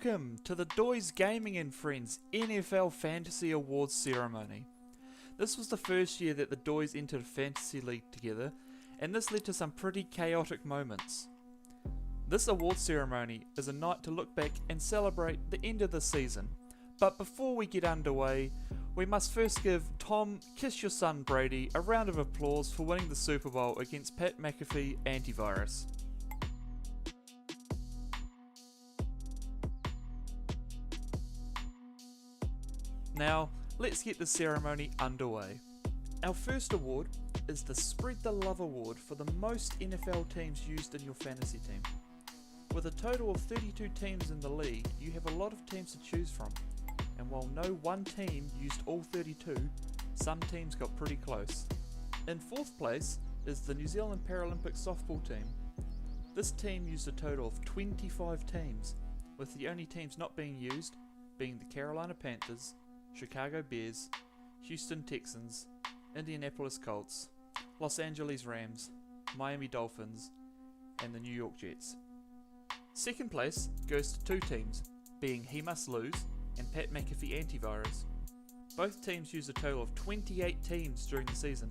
welcome to the Doiz Gaming and Friends NFL Fantasy Awards ceremony. This was the first year that the Doiz entered a fantasy league together, and this led to some pretty chaotic moments. This awards ceremony is a night to look back and celebrate the end of the season, but before we get underway, we must first give Tom Kiss Your Son Brady a round of applause for winning the Super Bowl against Pat McAfee Antivirus. Now, let's get the ceremony underway. Our first award is the Spread the Love Award for the most NFL teams used in your fantasy team. With a total of 32 teams in the league, you have a lot of teams to choose from. And while no one team used all 32, some teams got pretty close. In fourth place is the New Zealand Paralympic softball team. This team used a total of 25 teams, with the only teams not being used being the Carolina Panthers, Chicago Bears, Houston Texans, Indianapolis Colts, Los Angeles Rams, Miami Dolphins, and the New York Jets. Second place goes to two teams, being He Must Lose and Pat McAfee Antivirus. Both teams used a total of 28 teams during the season,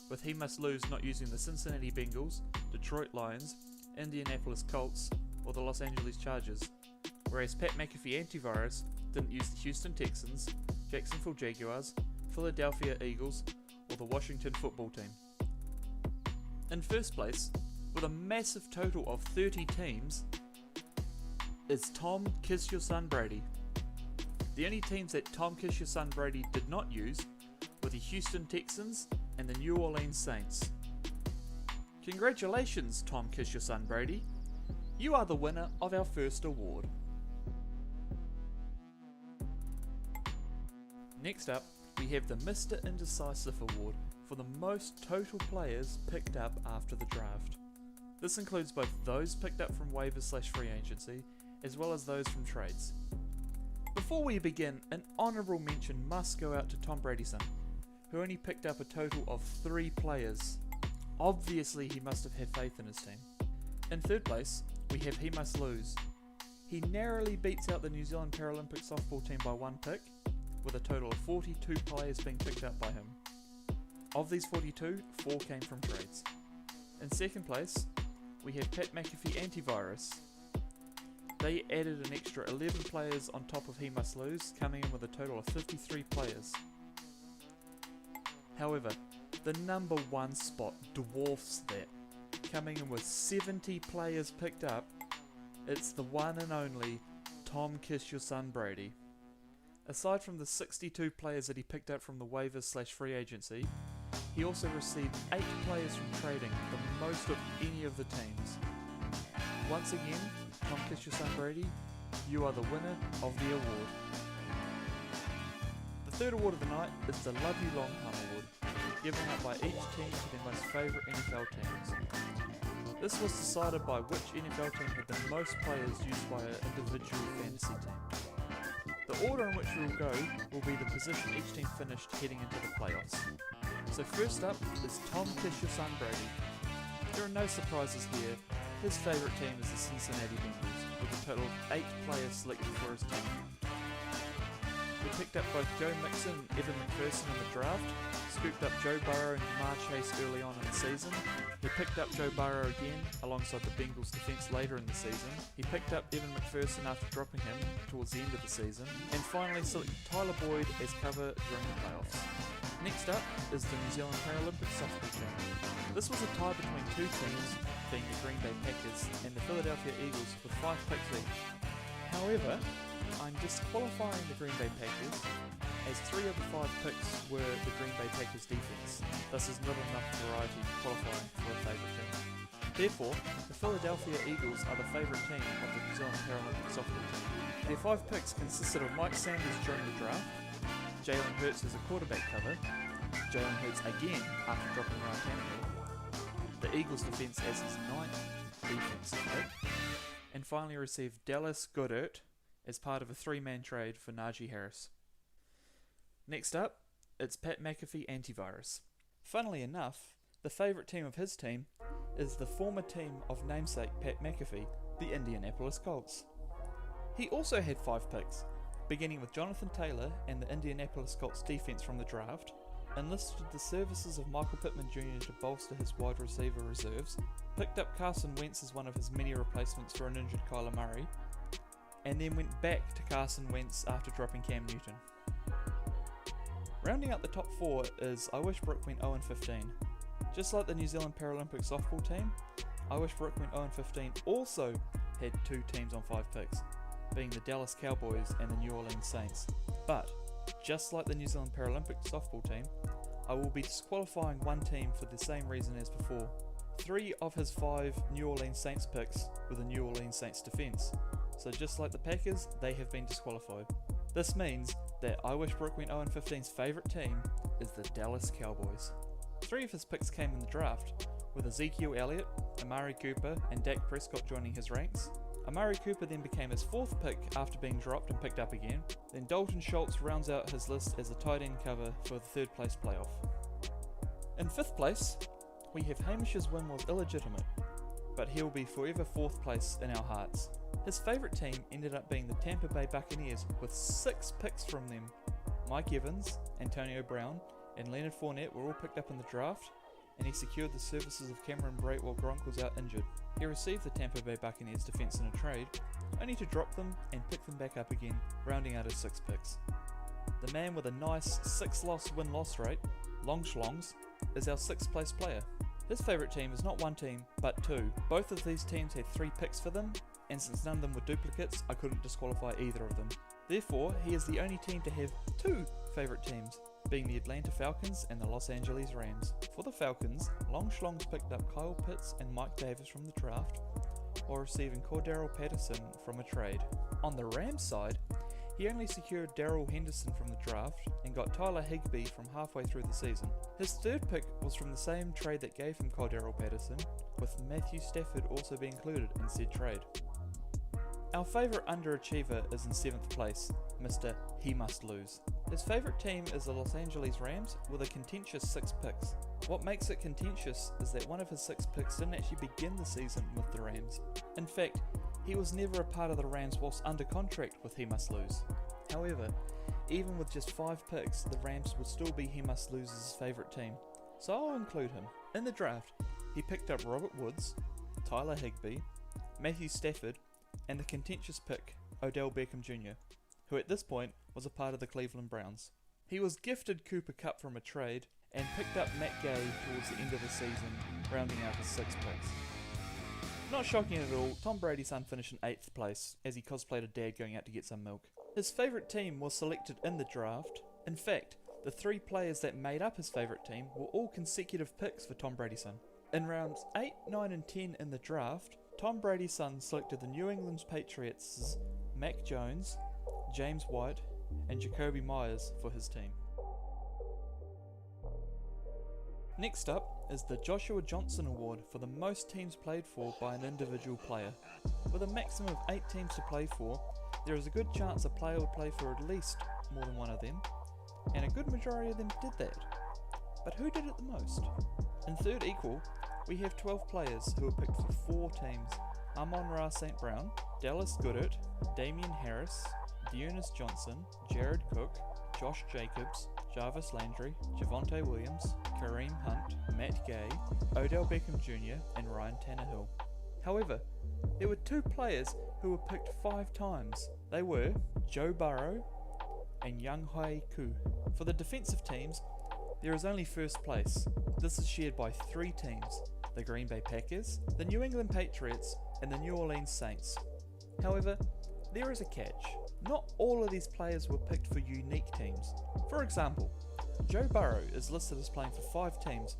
with He Must Lose not using the Cincinnati Bengals, Detroit Lions, Indianapolis Colts, or the Los Angeles Chargers, whereas Pat McAfee Antivirus didn't use the Houston Texans, Jacksonville Jaguars, Philadelphia Eagles, or the Washington Football Team. In first place, with a massive total of 30 teams, is Tom Kiss Your Son Brady. The only teams that Tom Kiss Your Son Brady did not use were the Houston Texans and the New Orleans Saints. Congratulations, Tom Kiss Your Son Brady. You are the winner of our first award. Next up, we have the Mr. Indecisive Award for the most total players picked up after the draft. This includes both those picked up from waivers/free agency, as well as those from trades. Before we begin, an honourable mention must go out to Tom Bradyson, who only picked up a total of 3 players. Obviously he must have had faith in his team. In third place, we have He Must Lose. He narrowly beats out the New Zealand Paralympic softball team by 1 pick, with a total of 42 players being picked up by him. Of these 42, 4 came from trades. In second place, we have Pat McAfee Antivirus. They added an extra 11 players on top of He Must Lose, coming in with a total of 53 players. However, the number 1 spot dwarfs that, coming in with 70 players picked up. It's the one and only Tom Kiss Your Son Brady. Aside from the 62 players that he picked up from the waivers/free agency, he also received 8 players from trading, the most of any of the teams. Once again, Tom Kiss Your Son Brady, you are the winner of the award. The third award of the night is the Love You Long Time Award, given out by each team to their most favourite NFL teams. This was decided by which NFL team had the most players used by an individual fantasy team. The order in which we will go will be the position each team finished heading into the playoffs. So first up is Tom Kiss Your Son Brady. There are no surprises here. His favourite team is the Cincinnati Bengals, with a total of 8 players selected for his team. He picked up both Joe Mixon and Evan McPherson in the draft, scooped up Joe Burrow and Jamar Chase early on in the season. He picked up Joe Burrow again alongside the Bengals defence later in the season. He picked up Evan McPherson after dropping him towards the end of the season, and finally selected Tyler Boyd as cover during the playoffs. Next up is the New Zealand Paralympic softball team. This was a tie between two teams, being the Green Bay Packers and the Philadelphia Eagles with 5 picks each. However, I'm disqualifying the Green Bay Packers, as 3 of the 5 picks were the Green Bay Packers defense. Thus is not enough variety to qualify for a favourite team. Therefore, the Philadelphia Eagles are the favourite team of the New Zealand Paralympic softball team. Their 5 picks consisted of Mike Sanders during the draft, Jalen Hurts as a quarterback cover, Jalen Hurts again after dropping Ryan Tannehill, the Eagles defense as his 9th defensive pick, and finally received Dallas Goedert as part of a 3-man trade for Najee Harris. Next up, it's Pat McAfee Antivirus. Funnily enough, the favourite team of his team is the former team of namesake Pat McAfee, the Indianapolis Colts. He also had 5 picks, beginning with Jonathan Taylor and the Indianapolis Colts defense from the draft, enlisted the services of Michael Pittman Jr. to bolster his wide receiver reserves, picked up Carson Wentz as one of his many replacements for an injured Kyler Murray, and then went back to Carson Wentz after dropping Cam Newton. Rounding out the top 4 is I Wish Brooke went 0-15. Just like the New Zealand Paralympic softball team, I Wish Brooke went 0-15 also had 2 teams on 5 picks, being the Dallas Cowboys and the New Orleans Saints. But, just like the New Zealand Paralympic softball team, I will be disqualifying one team for the same reason as before. 3 of his 5 New Orleans Saints picks were the New Orleans Saints defense, so just like the Packers, they have been disqualified. This means that I Wish Brooke went 0-15's favourite team is the Dallas Cowboys. 3 of his picks came in the draft, with Ezekiel Elliott, Amari Cooper and Dak Prescott joining his ranks. Amari Cooper then became his 4th pick after being dropped and picked up again. Then Dalton Schultz rounds out his list as a tight end cover for the 3rd place playoff. In 5th place, we have Hamish's win was illegitimate, but he'll be forever 4th place in our hearts. His favourite team ended up being the Tampa Bay Buccaneers with 6 picks from them. Mike Evans, Antonio Brown and Leonard Fournette were all picked up in the draft, and he secured the services of Cameron Brate while Gronk was out injured. He received the Tampa Bay Buccaneers defense in a trade, only to drop them and pick them back up again, rounding out his 6 picks. The man with a nice 6-loss win-loss rate, Long Schlongs, is our 6th place player. His favourite team is not one team, but 2. Both of these teams had 3 picks for them, and since none of them were duplicates, I couldn't disqualify either of them. Therefore, he is the only team to have 2 favourite teams, being the Atlanta Falcons and the Los Angeles Rams. For the Falcons, Long Schlongs picked up Kyle Pitts and Mike Davis from the draft, while receiving Cordarrelle Patterson from a trade. On the Rams side, he only secured Darrell Henderson from the draft and got Tyler Higbee from halfway through the season. His 3rd pick was from the same trade that gave him Cordarrelle Patterson, with Matthew Stafford also being included in said trade. Our favourite underachiever is in 7th place, Mr. He Must Lose. His favourite team is the Los Angeles Rams with a contentious 6 picks. What makes it contentious is that one of his 6 picks didn't actually begin the season with the Rams. In fact, he was never a part of the Rams whilst under contract with He Must Lose. However, even with just 5 picks, the Rams would still be He Must Lose's favourite team, so I'll include him. In the draft, he picked up Robert Woods, Tyler Higbee, Matthew Stafford, and the contentious pick, Odell Beckham Jr., who at this point was a part of the Cleveland Browns. He was gifted Cooper Kupp from a trade and picked up Matt Gay towards the end of the season, rounding out his 6 picks. Not shocking at all, Tom Brady's son finished in 8th place as he cosplayed a dad going out to get some milk. His favourite team was selected in the draft. In fact, the 3 players that made up his favourite team were all consecutive picks for Tom Brady's son. In rounds 8, 9 and 10 in the draft, Tom Brady's son selected the New England Patriots' Mac Jones, James White, and Jacoby Myers for his team. Next up is the Joshua Johnson Award for the most teams played for by an individual player. With a maximum of 8 teams to play for, there is a good chance a player would play for at least more than one of them, and a good majority of them did that. But who did it the most? In third equal, we have 12 players who were picked for 4 teams: Amon-Ra St. Brown, Dallas Goedert, Damian Harris, Dearness Johnson, Jared Cook, Josh Jacobs, Jarvis Landry, Javonte Williams, Kareem Hunt, Matt Gay, Odell Beckham Jr. and Ryan Tannehill. However, there were 2 players who were picked 5 times. They were Joe Burrow and Younghoe Koo. For the defensive teams, there is only first place. This is shared by 3 teams: the Green Bay Packers, the New England Patriots, and the New Orleans Saints. However, there is a catch. Not all of these players were picked for unique teams. For example, Joe Burrow is listed as playing for 5 teams,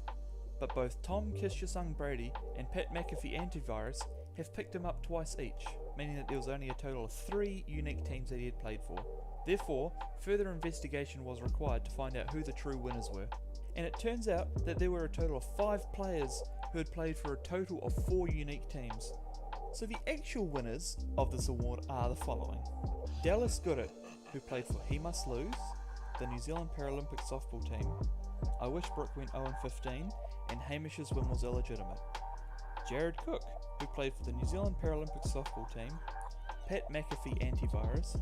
but both Tom Kishasung Brady and Pat McAfee Antivirus have picked him up twice each, meaning that there was only a total of 3 unique teams that he had played for. Therefore, further investigation was required to find out who the true winners were, and it turns out that there were a total of 5 players who had played for a total of 4 unique teams. So the actual winners of this award are the following: Dallas Goedert, who played for He Must Lose, the New Zealand Paralympic softball team, I Wish Brooke went 0-15, and Hamish's win was illegitimate. Jared Cook, who played for the New Zealand Paralympic softball team, Pat McAfee antivirus,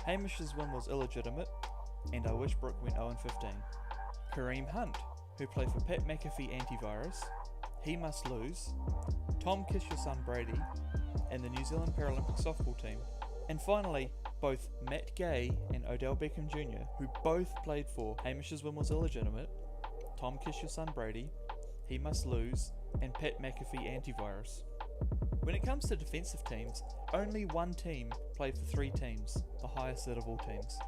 Hamish's win was illegitimate, and I wish Brooke went 0-15. Kareem Hunt, who played for Pat McAfee antivirus, he must lose, Tom Kiss Your Son Brady, and the New Zealand Paralympic softball team. And finally, both Matt Gay and Odell Beckham Jr., who both played for Hamish's win was illegitimate, Tom Kiss Your Son Brady, he must lose, and Pat McAfee antivirus. When it comes to defensive teams, only one team played for 3 teams, the highest out of all teams.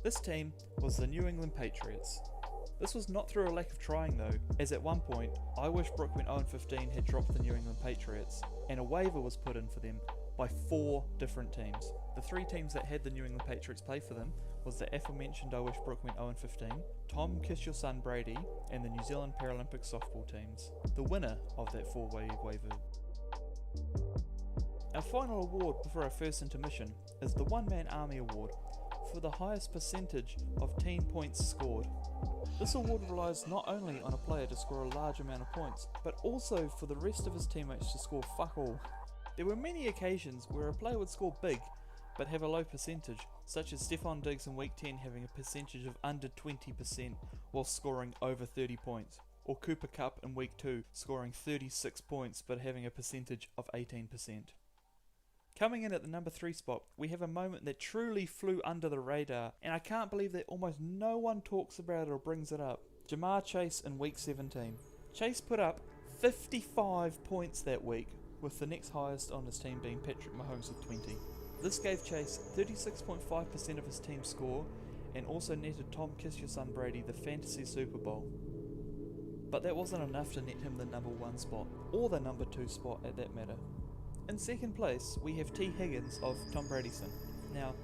This team was the New England Patriots. This was not through a lack of trying though, as at one point, I Wish Brooke Went 0-15 had dropped the New England Patriots, and a waiver was put in for them by 4 different teams. The 3 teams that had the New England Patriots play for them was the aforementioned I Wish Brooke Went 0-15, Tom Kiss Your Son Brady, and the New Zealand Paralympic softball teams. The winner of that 4-way waiver. Our final award before our first intermission is the One Man Army Award for the highest percentage of team points scored. This award relies not only on a player to score a large amount of points, but also for the rest of his teammates to score fuck all. There were many occasions where a player would score big but have a low percentage, such as Stephon Diggs in week 10 having a percentage of under 20% while scoring over 30 points, or Cooper Kupp in week 2 scoring 36 points but having a percentage of 18%. Coming in at the number 3 spot, we have a moment that truly flew under the radar, and I can't believe that almost no one talks about it or brings it up. Jamar Chase in week 17. Chase put up 55 points that week, with the next highest on his team being Patrick Mahomes with 20. This gave Chase 36.5% of his team's score, and also netted Tom Kiss Your Son Brady the fantasy Super Bowl. But that wasn't enough to net him the number 1 spot, or the number 2 spot at that matter. In second place, we have T. Higgins of Tom Brady's son. Now,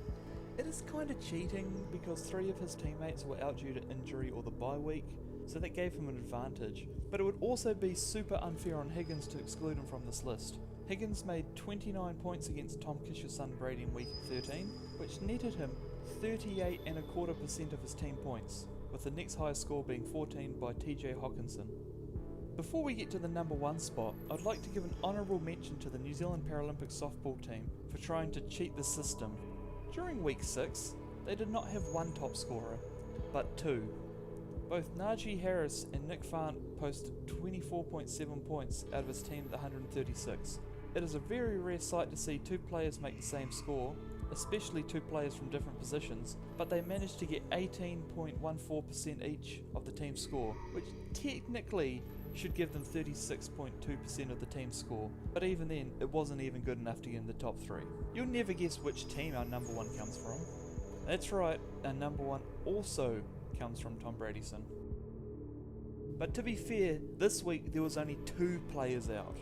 it is kind of cheating because 3 of his teammates were out due to injury or the bye week, so that gave him an advantage, but it would also be super unfair on Higgins to exclude him from this list. Higgins made 29 points against Tom Kiss Your Son Brady in week 13, which netted him 38.25% of his team points, with the next highest score being 14 by TJ Hawkinson. Before we get to the number 1 spot, I'd like to give an honourable mention to the New Zealand Paralympic softball team for trying to cheat the system. During week 6, they did not have 1 top scorer, but 2. Both Najee Harris and Nick Fant posted 24.7 points out of his team at 136. It is a very rare sight to see 2 players make the same score, especially 2 players from different positions, but they managed to get 18.14% each of the team's score, which technically should give them 36.2% of the team's score, but even then, it wasn't even good enough to get in the top 3. You'll never guess which team our number 1 comes from. That's right, our number 1 also comes from Tom Brady's son. But to be fair, this week there was only 2 players out.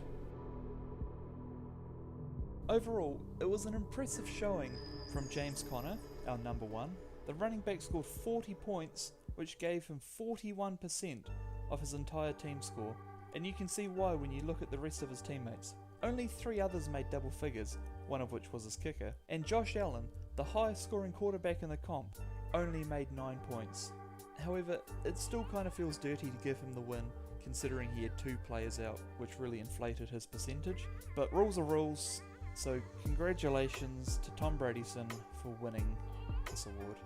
Overall, it was an impressive showing from James Conner, our number 1. The running back scored 40 points, which gave him 41% of his entire team score, and you can see why when you look at the rest of his teammates. Only 3 others made double figures, one of which was his kicker, and Josh Allen, the highest scoring quarterback in the comp, only made 9 points. However, it still kind of feels dirty to give him the win, considering he had 2 players out, which really inflated his percentage, but rules are rules, so congratulations to Tom Brady's son for winning this award.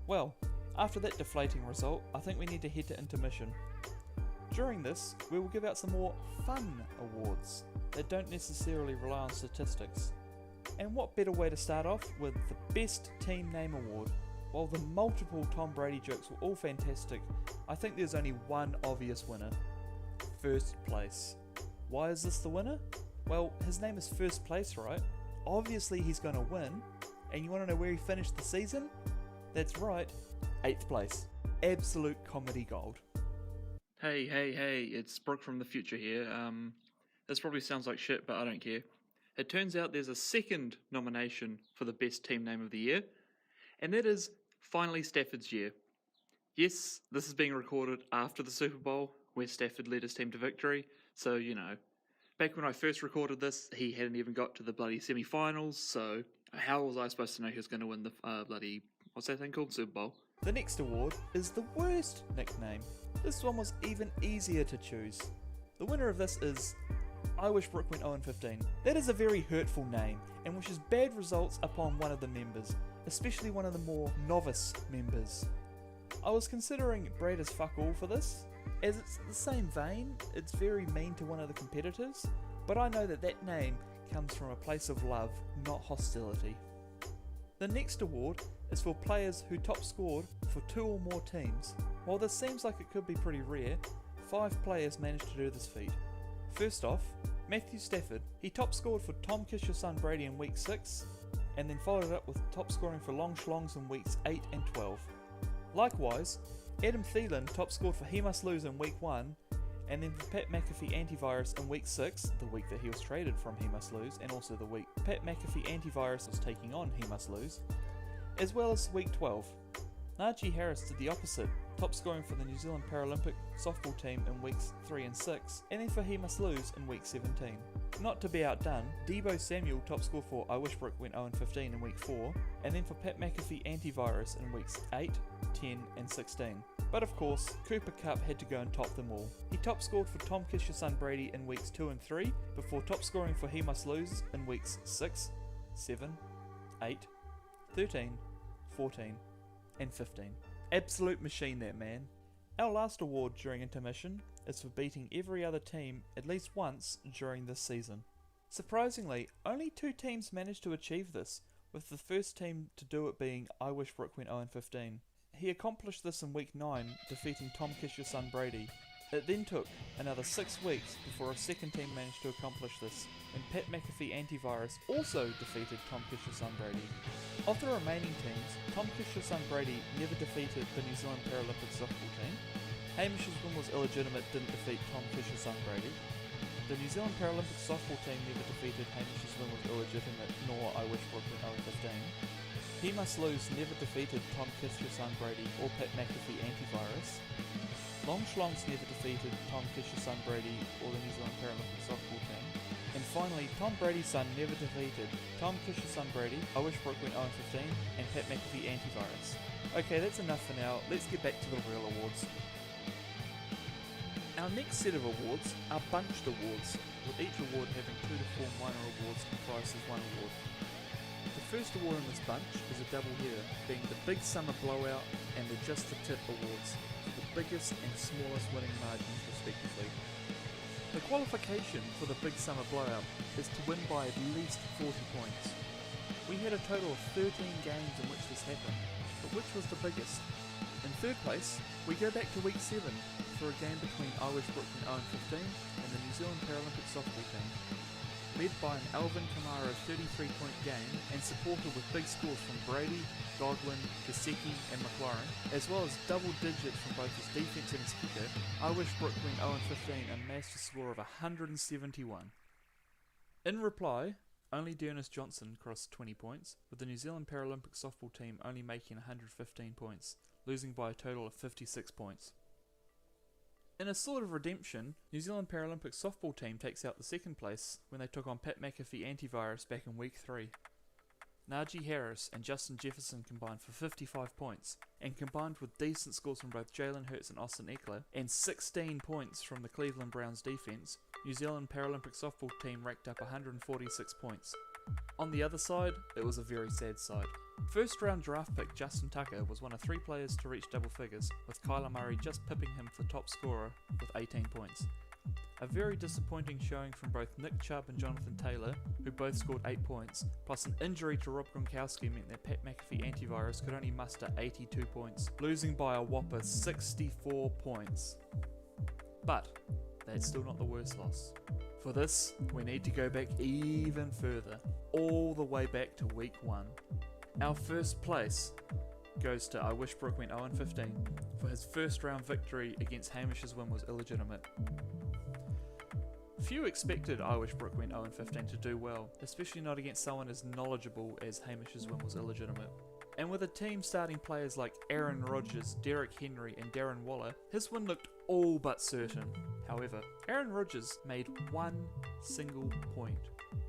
Well, after that deflating result, I think we need to head to intermission. During this, we will give out some more fun awards that don't necessarily rely on statistics. And what better way to start off with the Best Team Name Award? While the multiple Tom Brady jokes were all fantastic, I think there's only one obvious winner. First place. Why is this the winner? Well, his name is First Place, right? Obviously he's going to win, and you want to know where he finished the season? That's right, 8th place. Absolute comedy gold. Hey, it's Brooke from the future here. This probably sounds like shit, but I don't care. It turns out there's a second nomination for the best team name of the year, and that is finally Stafford's year. Yes, this is being recorded after the Super Bowl, where Stafford led his team to victory, so, you know, back when I first recorded this, he hadn't even got to the bloody semi-finals, so how was I supposed to know he was going to win the bloody, what's that thing called, Super Bowl? The next award is the worst nickname. This one was even easier to choose. The winner of this is I Wish Brook went 0-15. That is a very hurtful name, and wishes bad results upon one of the members, especially one of the more novice members. I was considering Brad as fuck all for this, as it's the same vein, it's very mean to one of the competitors, but I know that that name comes from a place of love, not hostility. The next award is for players who top scored for 2 or more teams. While this seems like it could be pretty rare, 5 players managed to do this feat. First off, Matthew Stafford. He top scored for Tom Kish's son Brady in week 6, and then followed it up with top scoring for Long Schlongs in weeks 8 and 12. Likewise, Adam Thielen top scored for He Must Lose in week 1, and then for Pat McAfee Antivirus in week 6, the week that he was traded from He Must Lose, and also the week Pat McAfee Antivirus was taking on He Must Lose, as well as week 12. Najee Harris did the opposite, top scoring for the New Zealand Paralympic softball team in weeks 3 and 6, and then for He Must Lose in week 17. Not to be outdone, Deebo Samuel top scored for I Wish Brook went 0-15 in week 4, and then for Pat McAfee Antivirus in weeks 8, 10 and 16. But of course, Cooper Kupp had to go and top them all. He top scored for Tom Kish's son Brady in weeks 2 and 3, before top scoring for He Must Lose in weeks 6, 7, 8, 13, 14 and 15. Absolute machine, that man. Our last award during intermission is for beating every other team at least once during this season. Surprisingly, only 2 teams managed to achieve this, with the first team to do it being I Wish Brook went 0-15. He accomplished this in week 9, defeating Tom Kish's son Brady. It then took another 6 weeks before a second team managed to accomplish this, and Pat McAfee Antivirus also defeated Tom Kish's son Brady. Of the remaining teams, Tom Kish's son Brady never defeated the New Zealand Paralympic softball team. Hamish's win was illegitimate, didn't defeat Tom Kish's son Brady. The New Zealand Paralympic softball team never defeated Hamish's win was illegitimate, nor I Wish Brook went 0-15. He Must Lose never defeated Tom Kish's son Brady or Pat McAfee Antivirus. Long Schlongs never defeated Tom Kish's son Brady or the New Zealand Paralympic softball team. And finally, Tom Brady's son never defeated Tom Kish's son Brady, I Wish Brook went 0-15, and Pat McAfee Antivirus. Okay, that's enough for now, let's get back to the real awards. Our next set of awards are bunched awards, with each award having 2 to 4 minor awards comprised as one award. The first award in this bunch is a double header, being the Big Summer Blowout and the Just the Tip awards, for the biggest and smallest winning margins respectively. The qualification for the Big Summer Blowout is to win by at least 40 points. We had a total of 13 games in which this happened, but which was the biggest? In third place, we go back to week 7 for a game between I Wish Brook went 0-15 and the New Zealand Paralympic softball team. Led by an Alvin Kamara 33-point game and supported with big scores from Brady, Godwin, Gesicki and McLaren, as well as double digits from both his defence and his kicker, I Wish Brook went 0-15 amassed a score of 171. In reply, only Dearness Johnson crossed 20 points, with the New Zealand Paralympic softball team only making 115 points, losing by a total of 56 points. In a sort of redemption, New Zealand Paralympic softball team takes out the second place when they took on Pat McAfee Antivirus back in week 3. Najee Harris and Justin Jefferson combined for 55 points, and combined with decent scores from both Jalen Hurts and Austin Eckler, and 16 points from the Cleveland Browns defense, New Zealand Paralympic softball team racked up 146 points. On the other side, it was a very sad sight. First round draft pick Justin Tucker was one of 3 players to reach double figures, with Kyler Murray just pipping him for top scorer with 18 points. A very disappointing showing from both Nick Chubb and Jonathan Taylor, who both scored 8 points, plus an injury to Rob Gronkowski meant that Pat McAfee Antivirus could only muster 82 points, losing by a whopper 64 points. But that's still not the worst loss. For this, we need to go back even further, all the way back to week 1. Our first place goes to I Wish Brook went 0-15 for his first round victory against Hamish's win was illegitimate. Few expected I Wish Brook went 0-15 to do well, especially not against someone as knowledgeable as Hamish's win was illegitimate. And with a team starting players like Aaron Rodgers, Derrick Henry and Darren Waller, his win looked all but certain. However, Aaron Rodgers made 1 single point,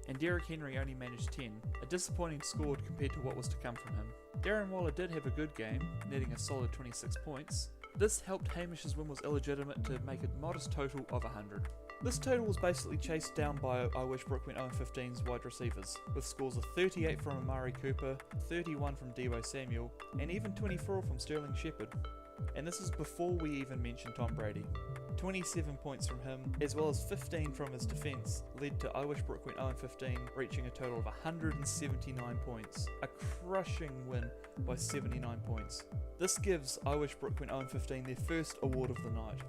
and Derrick Henry only managed 10, a disappointing score compared to what was to come from him. Darren Waller did have a good game, netting a solid 26 points. This helped Hamish's win was illegitimate to make a modest total of 100. This total was basically chased down by I Wish Brook went 0-15's wide receivers, with scores of 38 from Amari Cooper, 31 from Deebo Samuel, and even 24 from Sterling Shepard. And this is before we even mention Tom Brady. 27 points from him, as well as 15 from his defence, led to I Wish Brook went 0-15, reaching a total of 179 points, a crushing win by 79 points. This gives I Wish Brook went 0-15 their first award of the night.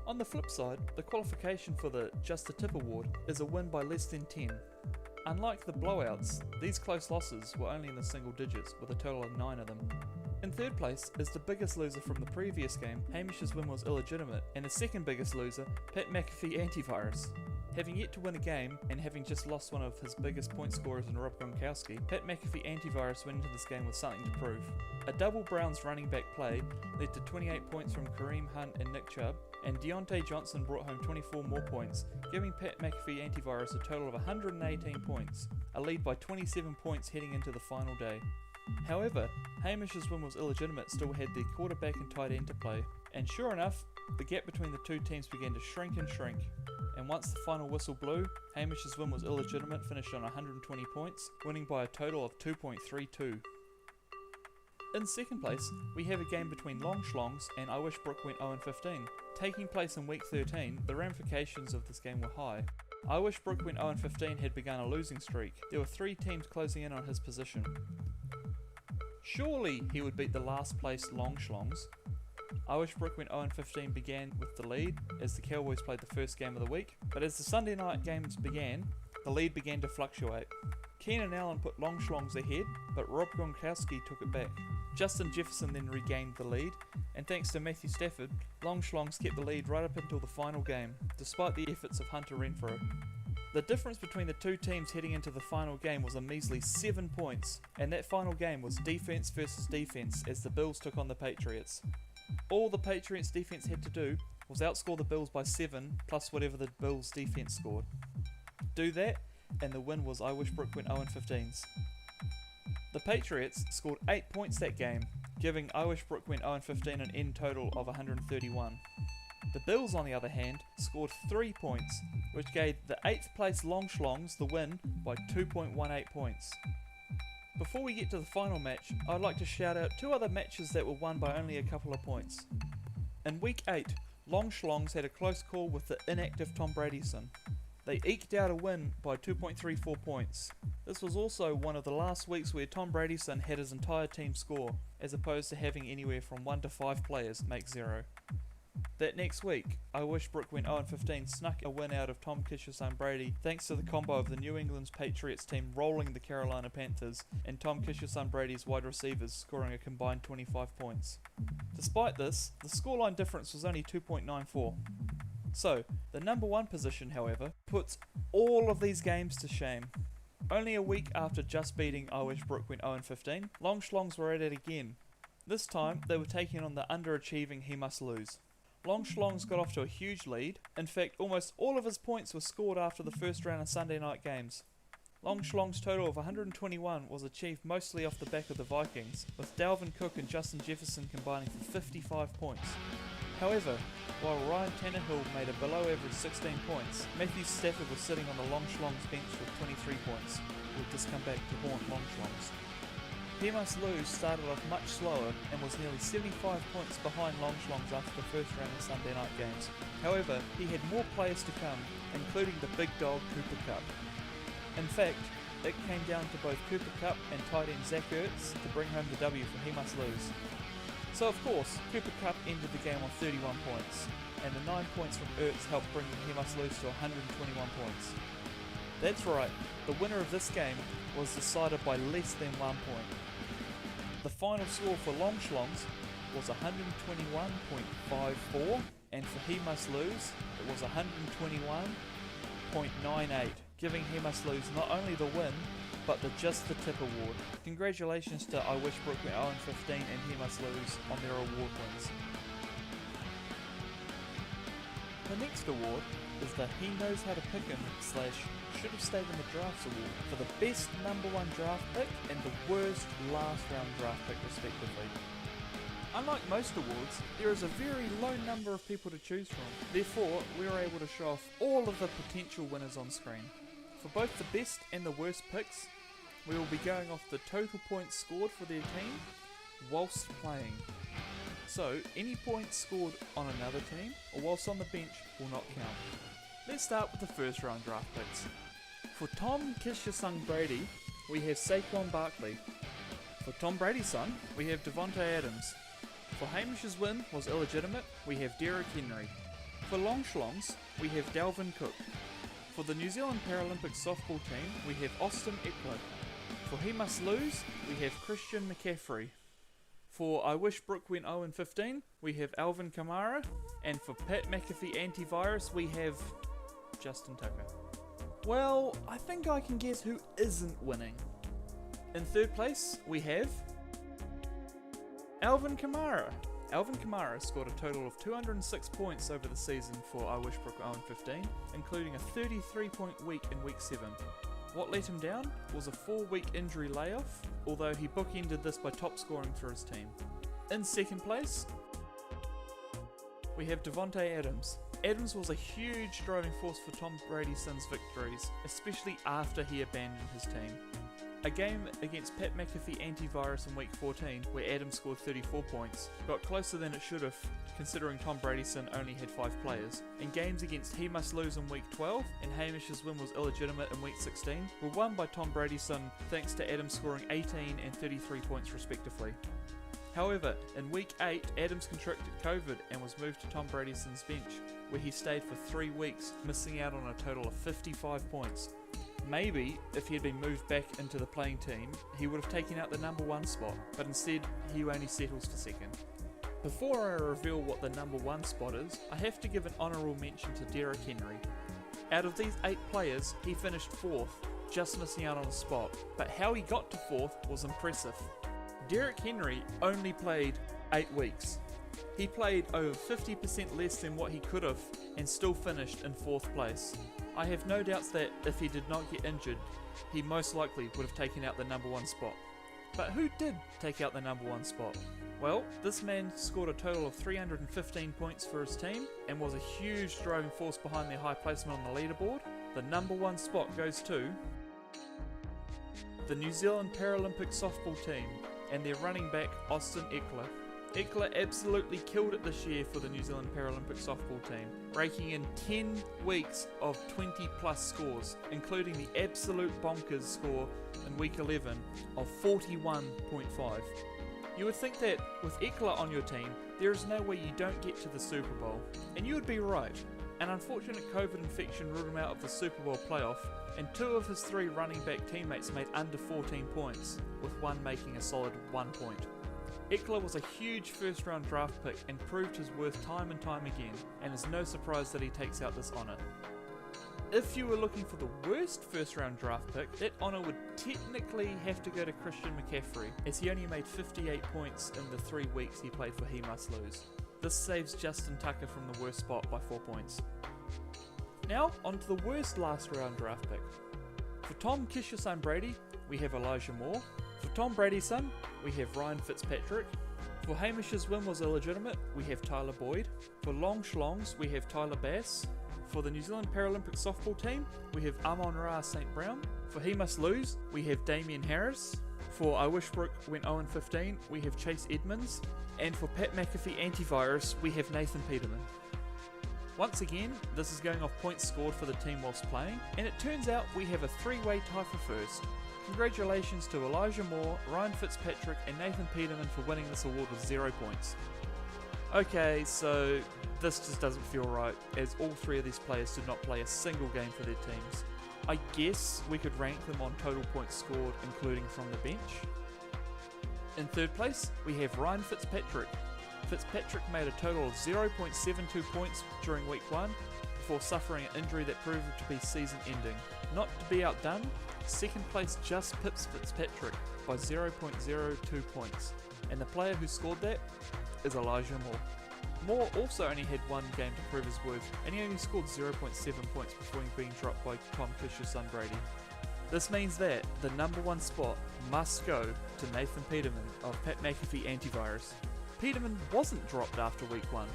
On the flip side, the qualification for the Just a Tip award is a win by less than 10. Unlike the blowouts, these close losses were only in the single digits, with a total of 9 of them. In third place is the biggest loser from the previous game. Hamish's win was illegitimate, and the second biggest loser, Pat McAfee Antivirus. Having yet to win a game, and having just lost one of his biggest point scorers in Rob Gronkowski, Pat McAfee Antivirus went into this game with something to prove. A double Browns running back play led to 28 points from Kareem Hunt and Nick Chubb, and Deontay Johnson brought home 24 more points, giving Pat McAfee Antivirus a total of 118 points, a lead by 27 points heading into the final day. However, Hamish's win was illegitimate, still had their quarterback and tight end to play, and sure enough, the gap between the two teams began to shrink and shrink, and once the final whistle blew, Hamish's win was illegitimate, finished on 120 points, winning by a total of 2.32. In second place, we have a game between Long Schlongs and I Wish Brook went 0-15. Taking place in week 13, the ramifications of this game were high. I Wish Brook went 0-15 had begun a losing streak. There were 3 teams closing in on his position. Surely he would beat the last place Long Schlongs. I Wish Brook went 0-15 began with the lead as the Cowboys played the first game of the week, but as the Sunday night games began, the lead began to fluctuate. Keenan Allen put Long Schlongs ahead, but Rob Gronkowski took it back. Justin Jefferson then regained the lead, and thanks to Matthew Stafford, Long Schlongs kept the lead right up until the final game, despite the efforts of Hunter Renfrow. The difference between the two teams heading into the final game was a measly 7 points, and that final game was defense versus defense as the Bills took on the Patriots. All the Patriots defense had to do was outscore the Bills by 7 plus whatever the Bills defense scored. Do that, and the win was I Wish Brook went 0-15's. The Patriots scored 8 points that game, giving I Wish Brook went 0-15 an end total of 131. The Bills, on the other hand, scored 3 points, which gave the 8th place Long Schlongs the win by 2.18 points. Before we get to the final match, I'd like to shout out 2 other matches that were won by only a couple of points. In week 8, Long Schlongs had a close call with the inactive Tom Bradyson. They eked out a win by 2.34 points. This was also one of the last weeks where Tom Bradyson had his entire team score, as opposed to having anywhere from 1 to 5 players make 0. That next week, I Wish Brook went 0-15 snuck a win out of Tom Kish's son Brady thanks to the combo of the New England Patriots team rolling the Carolina Panthers and Tom Kish's son Brady's wide receivers scoring a combined 25 points. Despite this, the scoreline difference was only 2.94. So, the number 1 position, however, puts all of these games to shame. Only a week after just beating I Wish Brook went 0-15, Long Schlongs were at it again. This time, they were taking on the underachieving He Must Lose. Long Schlongs got off to a huge lead. In fact, almost all of his points were scored after the first round of Sunday night games. Long Schlong's total of 121 was achieved mostly off the back of the Vikings, with Dalvin Cook and Justin Jefferson combining for 55 points. However, while Ryan Tannehill made a below average 16 points, Matthew Stafford was sitting on the Long Schlongs bench with 23 points, with this come back to haunt Long Schlongs. He Must Lose started off much slower and was nearly 75 points behind Long Schlongs after the first round of Sunday night games. However, he had more players to come, including the big dog Cooper Kupp. In fact, it came down to both Cooper Kupp and tight end Zach Ertz to bring home the W for He Must Lose. So of course, Cooper Kupp ended the game on 31 points, and the 9 points from Ertz helped bring He Must Lose to 121 points. That's right, the winner of this game was decided by less than 1 point. The final score for Long Schlongs was 121.54, and for He Must Lose, it was 121.98, giving He Must Lose not only the win, but the Just the Tip award. Congratulations to I Wish Brook went 0-15 and He Must Lose on their award wins. The next award is the He Knows How to Pick Him / Should Have Stayed in the Drafts award for the best number 1 draft pick and the worst last round draft pick respectively. Unlike most awards, there is a very low number of people to choose from. Therefore, we are able to show off all of the potential winners on screen. For both the best and the worst picks, we will be going off the total points scored for their team whilst playing. So, any points scored on another team or whilst on the bench will not count. Let's start with the first round draft picks. For Tom Kiss Your Son Brady, we have Saquon Barkley. For Tom Brady's son, we have Devontae Adams. For Hamish's win was illegitimate, we have Derrick Henry. For Long Schlongs, we have Dalvin Cook. For the New Zealand Paralympic softball team, we have Austin Eckler. For He Must Lose, we have Christian McCaffrey. For I Wish Brooke Went 0-15, we have Alvin Kamara. And for Pat McAfee Antivirus, we have Justin Tucker. Well, I think I can guess who isn't winning. In third place, we have Alvin Kamara. Alvin Kamara scored a total of 206 points over the season for I Wish Brooke 0-15, including a 33-point week in Week 7. What let him down was a 4-week injury layoff, although he bookended this by top scoring for his team. In second place, we have Devontae Adams. Adams was a huge driving force for Tom Brady's son's victories, especially after he abandoned his team. A game against Pat McAfee Antivirus in Week 14, where Adams scored 34 points, got closer than it should have, considering Tom Brady's son only had 5 players. And games against He Must Lose in Week 12, and Hamish's win was illegitimate in Week 16, were won by Tom Brady's son thanks to Adams scoring 18 and 33 points respectively. However, in Week 8, Adams contracted COVID and was moved to Tom Brady's son's bench, where he stayed for 3 weeks, missing out on a total of 55 points. Maybe, if he had been moved back into the playing team, he would have taken out the number 1 spot, but instead, he only settles for second. Before I reveal what the number 1 spot is, I have to give an honourable mention to Derrick Henry. Out of these 8 players, he finished 4th, just missing out on a spot, but how he got to 4th was impressive. Derrick Henry only played 8 weeks. He played over 50% less than what he could have and still finished in 4th place. I have no doubts that if he did not get injured, he most likely would have taken out the number 1 spot. But who did take out the number 1 spot? Well, this man scored a total of 315 points for his team and was a huge driving force behind their high placement on the leaderboard. The number 1 spot goes to the New Zealand Paralympic softball team and their running back Austin Eckler. Eckler absolutely killed it this year for the New Zealand Paralympic softball team, raking in 10 weeks of 20 plus scores, including the absolute bonkers score in week 11 of 41.5. You would think that with Eckler on your team, there is no way you don't get to the Super Bowl, and you would be right. An unfortunate COVID infection ruled him out of the Super Bowl playoff, and 2 of his 3 running back teammates made under 14 points, with one making a solid 1 point. Eckler was a huge first round draft pick and proved his worth time and time again, and it's no surprise that he takes out this honour. If you were looking for the worst first round draft pick, that honour would technically have to go to Christian McCaffrey, as he only made 58 points in the 3 weeks he played for He Must Lose. This saves Justin Tucker from the worst spot by 4 points. Now, on to the worst last round draft pick. For Tom Kiss Your Son Brady, we have Elijah Moore. For Tom Brady's son, we have Ryan Fitzpatrick. For Hamish's win was illegitimate, we have Tyler Boyd. For Long Schlongs, we have Tyler Bass. For the New Zealand Paralympic softball team, we have Amon-Ra St. Brown. For He Must Lose, we have Damian Harris. For I Wish Brooke Went 0-15, we have Chase Edmonds. And for Pat McAfee Antivirus, we have Nathan Peterman. Once again, this is going off points scored for the team whilst playing, and it turns out we have a 3-way tie for first. Congratulations to Elijah Moore, Ryan Fitzpatrick and Nathan Peterman for winning this award with 0 points. Okay, so this just doesn't feel right, as all 3 of these players did not play a single game for their teams. I guess we could rank them on total points scored, including from the bench. In third place, we have Ryan Fitzpatrick. Fitzpatrick made a total of 0.72 points during week 1 before suffering an injury that proved to be season ending. Not to be outdone, second place just pips Fitzpatrick by 0.02 points, and the player who scored that is Elijah Moore. Moore also only had 1 game to prove his worth, and he only scored 0.7 points before being dropped by Tom Kiss Your Son Brady. This means that the number 1 spot must go to Nathan Peterman of Pat McAfee Antivirus. Peterman wasn't dropped after week 1.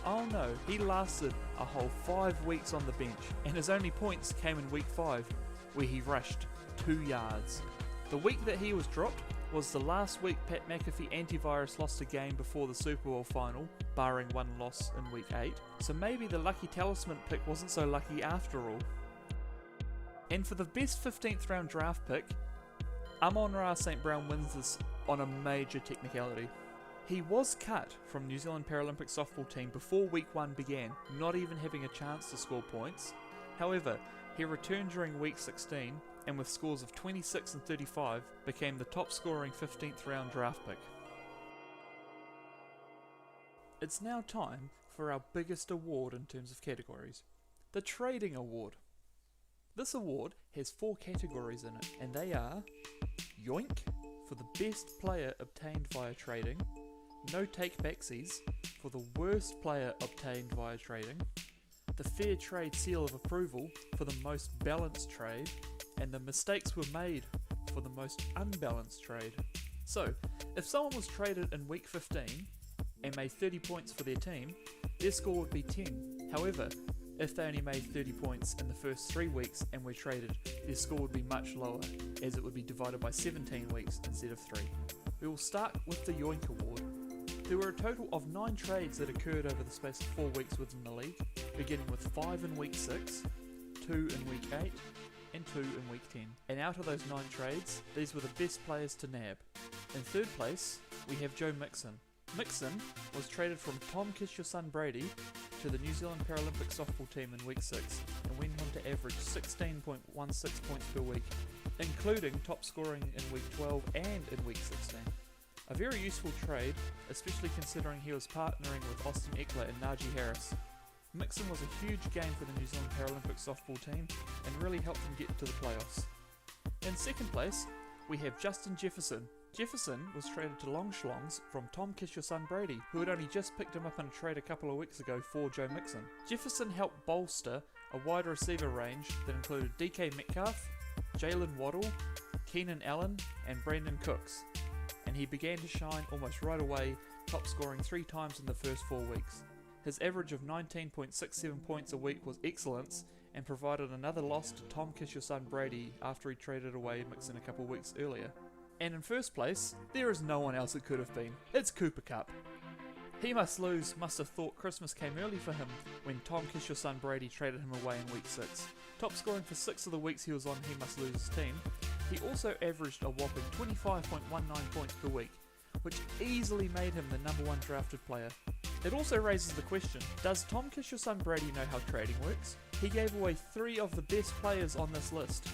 Oh no, he lasted a whole 5 weeks on the bench, and his only points came in week 5, where he rushed 2 yards. The week that he was dropped was the last week Pat McAfee antivirus lost a game before the Super Bowl final, barring one loss in week 8, so maybe the lucky talisman pick wasn't so lucky after all. And for the best 15th round draft pick, Amon-Ra St. Brown wins this on a major technicality. He was cut from New Zealand Paralympic softball team before week 1 began, not even having a chance to score points. However, he returned during week 16 and with scores of 26 and 35 became the top scoring 15th round draft pick. It's now time for our biggest award in terms of categories, the Trading Award. This award has 4 categories in it, and they are Yoink for the best player obtained via trading, No Take-Backsies for the worst player obtained via trading, the Fair Trade Seal of Approval for the most balanced trade, and the Mistakes Were Made for the most unbalanced trade. So, if someone was traded in week 15 and made 30 points for their team, their score would be 10. However, if they only made 30 points in the first 3 weeks and were traded, their score would be much lower, as it would be divided by 17 weeks instead of 3. We will start with the Yoink Award. There were a total of 9 trades that occurred over the space of 4 weeks within the league, beginning with 5 in week 6, 2 in week 8, and 2 in week 10. And out of those 9 trades, these were the best players to nab. In 3rd place, we have Joe Mixon. Mixon was traded from Tom Kiss Your Son Brady to the New Zealand Paralympic softball team in week 6 and went on to average 16.16 points per week, including top scoring in week 12 and in week 16. A very useful trade, especially considering he was partnering with Austin Eckler and Najee Harris. Mixon was a huge gain for the New Zealand Paralympic softball team and really helped them get to the playoffs. In 2nd place, we have Justin Jefferson. Jefferson was traded to Long Schlongs from Tom Kiss Your Son Brady, who had only just picked him up in a trade a couple of weeks ago for Joe Mixon. Jefferson helped bolster a wide receiver range that included DK Metcalf, Jalen Waddle, Keenan Allen, and Brandon Cooks, and he began to shine almost right away, top scoring 3 times in the first 4 weeks. His average of 19.67 points a week was excellence and provided another loss to Tom Kiss Your Son Brady after he traded away Mixon a couple of weeks earlier. And in 1st place, there is no one else it could have been. It's Cooper Kupp. He must have thought Christmas came early for him when Tom Kiss Your Son Brady traded him away in week 6. Top scoring for 6 of the weeks he was on He Must Lose his team, he also averaged a whopping 25.19 points per week, which easily made him the number 1 drafted player. It also raises the question, does Tom Kiss Your Son Brady know how trading works? He gave away 3 of the best players on this list.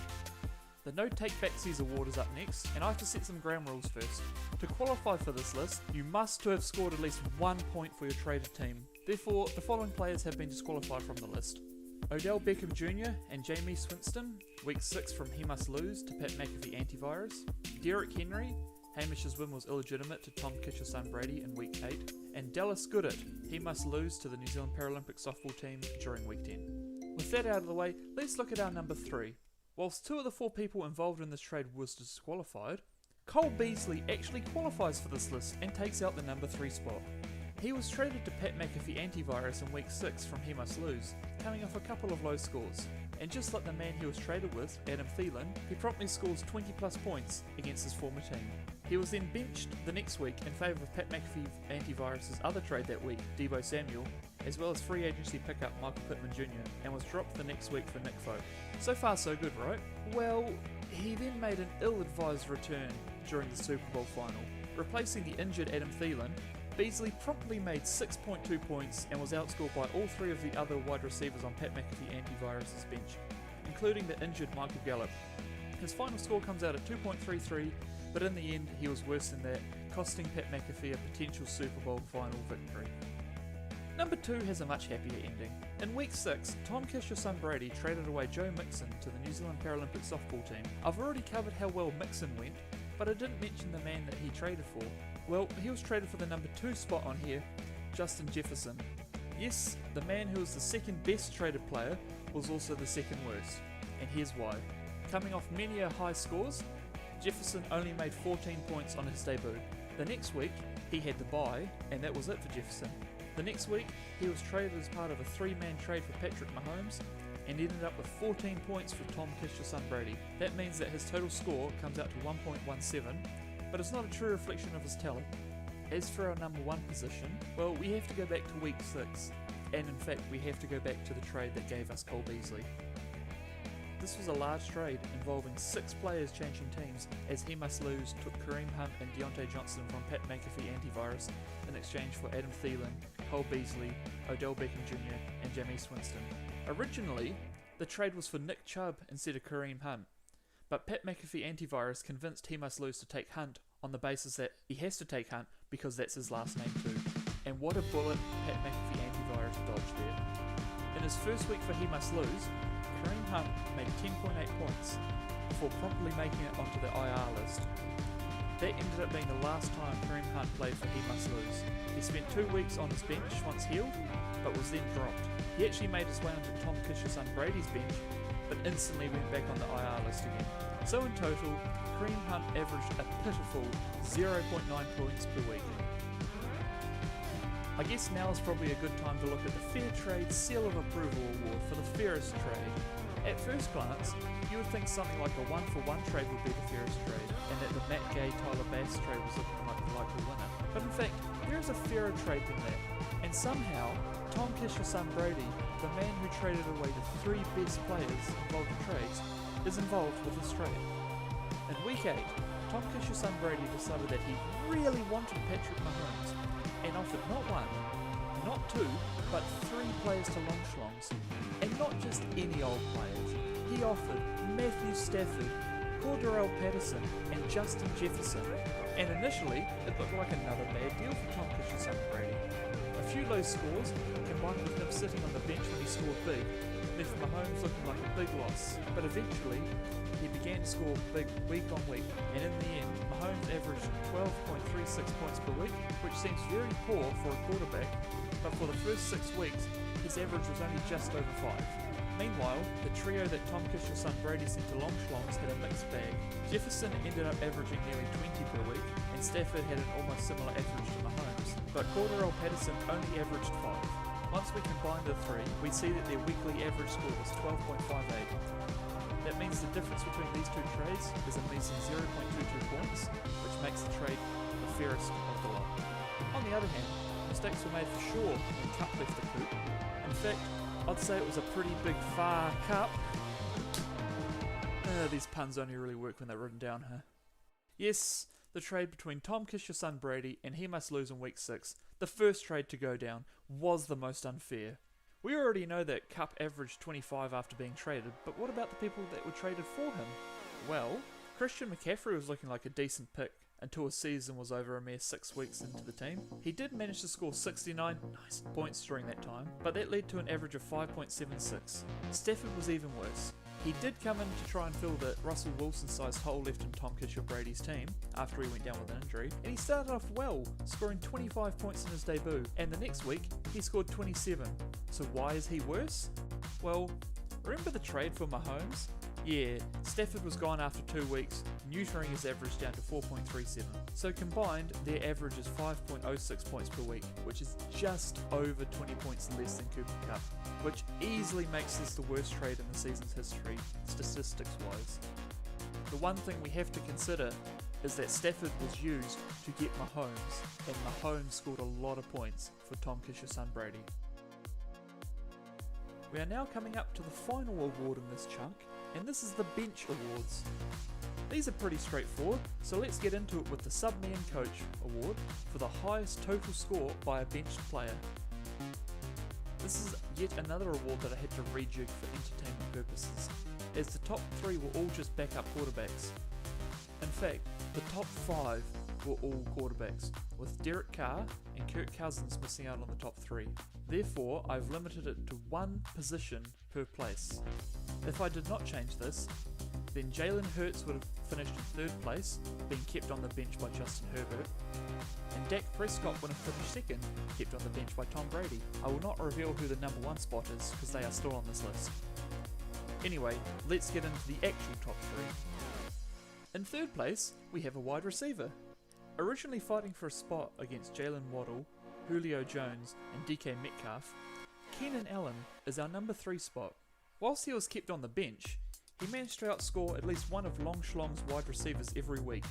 The No Take-Backsies award is up next, and I have to set some ground rules first. To qualify for this list, you must have scored at least 1 point for your traded team. Therefore, the following players have been disqualified from the list. Odell Beckham Jr. and Jamie Swinston, week 6 from He Must Lose to Pat McAfee Antivirus. Derrick Henry, Hamish's win was illegitimate to Tom Kiss Your Son Brady in week 8. And Dallas Goodert, He Must Lose to the New Zealand Paralympic softball team during week 10. With that out of the way, let's look at our number 3. Whilst 2 of the 4 people involved in this trade was disqualified, Cole Beasley actually qualifies for this list and takes out the number 3 spot. He was traded to Pat McAfee Antivirus in week 6 from He Must Lose, coming off a couple of low scores. And just like the man he was traded with, Adam Thielen, he promptly scores 20 plus points against his former team. He was then benched the next week in favour of Pat McAfee Antivirus' other trade that week, Deebo Samuel, as well as free agency pickup Michael Pittman Jr., and was dropped the next week for Nick Folk. So far so good, right? Well, he then made an ill-advised return during the Super Bowl final. Replacing the injured Adam Thielen, Beasley promptly made 6.2 points and was outscored by all 3 of the other wide receivers on Pat McAfee Antivirus' bench, including the injured Michael Gallup. His final score comes out at 2.33, but in the end he was worse than that, costing Pat McAfee a potential Super Bowl final victory. Number 2 has a much happier ending. In week 6, Tom Kiss Your Son Brady traded away Joe Mixon to the New Zealand Paralympic softball team. I've already covered how well Mixon went, but I didn't mention the man that he traded for. Well, he was traded for the number 2 spot on here, Justin Jefferson. Yes, the man who was the second best traded player was also the second worst, and here's why. Coming off many high scores, Jefferson only made 14 points on his debut. The next week, He had the bye, and that was it for Jefferson. The next week, he was traded as part of a 3-man trade for Patrick Mahomes, and ended up with 14 points for Tom Kish's son Brady. That means that his total score comes out to 1.17, but it's not a true reflection of his talent. As for our number 1 position, well, we have to go back to week 6, and in fact we have to go back to the trade that gave us Cole Beasley. This was a large trade involving 6 players changing teams, as he must lose took Kareem Hunt and Deontay Johnson from Pat McAfee Antivirus in exchange for Adam Thielen, Cole Beasley, Odell Beckham Jr. and Jameis Winston. Originally, the trade was for Nick Chubb instead of Kareem Hunt, but Pat McAfee Antivirus convinced he must lose to take Hunt on the basis that he has to take Hunt because that's his last name too. And what a bullet Pat McAfee Antivirus dodged there. In his first week for He Must Lose, Kareem Hunt made 10.8 points before promptly making it onto the IR list. That ended up being the last time Kareem Hunt played for He Must Lose. He spent 2 weeks on his bench once healed, but was then dropped. He actually made his way onto Tom Kish's son Brady's bench, but instantly went back on the IR list again. So in total, Kareem Hunt averaged a pitiful 0.9 points per week. I guess now is probably a good time to look at the Fair Trade Seal of Approval Award for the fairest trade. At first glance, you would think something like a 1-for-1 trade would be the fairest trade, and that the Matt Gay-Tyler Bass trade was looking like the likely winner. But in fact, there is a fairer trade than that, and somehow, Tom Kish's son Brady, the man who traded away the 3 best players involved in trades, is involved with this trade. In week 8, Tom Kish's son Brady decided that he really wanted Patrick Mahomes, and offered not 1, not 2, but 3 players to Longschlongs. And not just any old players. He offered Matthew Stafford, Cordarrelle Patterson, and Justin Jefferson. And initially, it looked like another bad deal for Tom Kish's son Brady. A few low scores, combined with him sitting on the bench when he scored big, left Mahomes looking like a big loss. But eventually, he began to score big week on week, and in the end, Mahomes averaged 12.36 points per week, which seems very poor for a quarterback, but for the first 6 weeks, his average was only just over 5. Meanwhile, the trio that Tom Kish's son Brady sent to Longschlongs had a mixed bag. Jefferson ended up averaging nearly 20 per week, and Stafford had an almost similar average to Mahomes, but Cordarrelle Patterson only averaged 5. Once we combine the 3, we see that their weekly average score was 12.58. That means the difference between these 2 trades is a measly 0.22 points, which makes the trade the fairest of the lot. On the other hand, mistakes were made for sure when Cup left the coop. In fact, I'd say it was a pretty big far Cup. These puns only really work when they're written down, huh? Yes, the trade between Tom Kish's son Brady and He Must Lose in week 6, the first trade to go down, was the most unfair. We already know that Cup averaged 25 after being traded, but what about the people that were traded for him? Well, Christian McCaffrey was looking like a decent pick until his season was over a mere 6 weeks into the team. He did manage to score 69 nice points during that time, but that led to an average of 5.76. Stafford was even worse. He did come in to try and fill the Russell Wilson-sized hole left in Tom Kish Brady's team after he went down with an injury, and he started off well, scoring 25 points in his debut, and the next week he scored 27. So why is he worse? Well, remember the trade for Mahomes? Yeah, Stafford was gone after 2 weeks, neutering his average down to 4.37. So combined, their average is 5.06 points per week, which is just over 20 points less than Cooper Kupp, which easily makes this the worst trade in the season's history, statistics-wise. The one thing we have to consider is that Stafford was used to get Mahomes, and Mahomes scored a lot of points for Tom Kish's son Brady. We are now coming up to the final award in this chunk, and this is the Bench Awards. These are pretty straightforward, so let's get into it with the Subman Coach Award for the highest total score by a benched player. This is yet another award that I had to rejig for entertainment purposes, as the top 3 were all just backup quarterbacks. In fact, the top 5 were all quarterbacks, with Derek Carr and Kirk Cousins missing out on the top 3. Therefore, I've limited it to 1 position per place. If I did not change this, then Jalen Hurts would have finished in 3rd place, being kept on the bench by Justin Herbert, and Dak Prescott would have finished 2nd, kept on the bench by Tom Brady. I will not reveal who the number 1 spot is, because they are still on this list. Anyway, let's get into the actual top 3. In 3rd place, we have a wide receiver. Originally fighting for a spot against Jalen Waddle, Julio Jones and DK Metcalf, Keenan Allen is our number 3 spot. Whilst he was kept on the bench, he managed to outscore at least one of Long Schlong's wide receivers every week.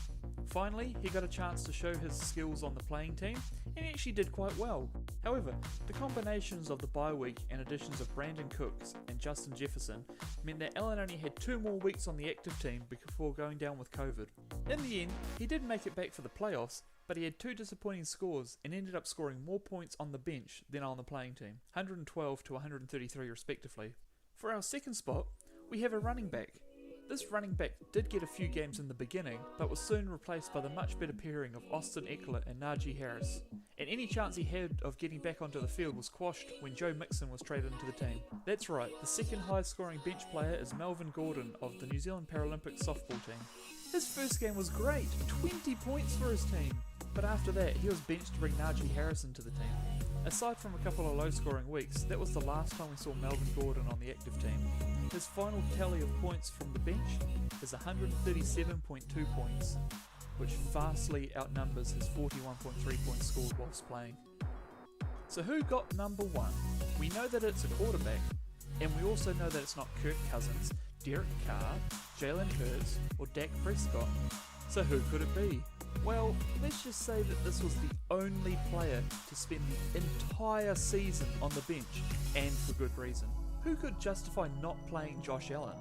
Finally, he got a chance to show his skills on the playing team, and he actually did quite well. However, the combinations of the bye week and additions of Brandon Cooks and Justin Jefferson meant that Allen only had 2 more weeks on the active team before going down with COVID. In the end, he did make it back for the playoffs, but he had 2 disappointing scores and ended up scoring more points on the bench than on the playing team, 112 to 133 respectively. For our second spot, we have a running back. This running back did get a few games in the beginning, but was soon replaced by the much better pairing of Austin Eckler and Najee Harris, and any chance he had of getting back onto the field was quashed when Joe Mixon was traded into the team. That's right, the second highest scoring bench player is Melvin Gordon of the New Zealand Paralympic softball team. His first game was great, 20 points for his team, but after that he was benched to bring Najee Harris into the team. Aside from a couple of low scoring weeks, that was the last time we saw Melvin Gordon on the active team. His final tally of points from the bench is 137.2 points, which vastly outnumbers his 41.3 points scored whilst playing. So who got number 1? We know that it's a quarterback, and we also know that it's not Kirk Cousins, Derek Carr, Jalen Hurts, or Dak Prescott. So who could it be? Well, let's just say that this was the only player to spend the entire season on the bench, and for good reason. Who could justify not playing Josh Allen?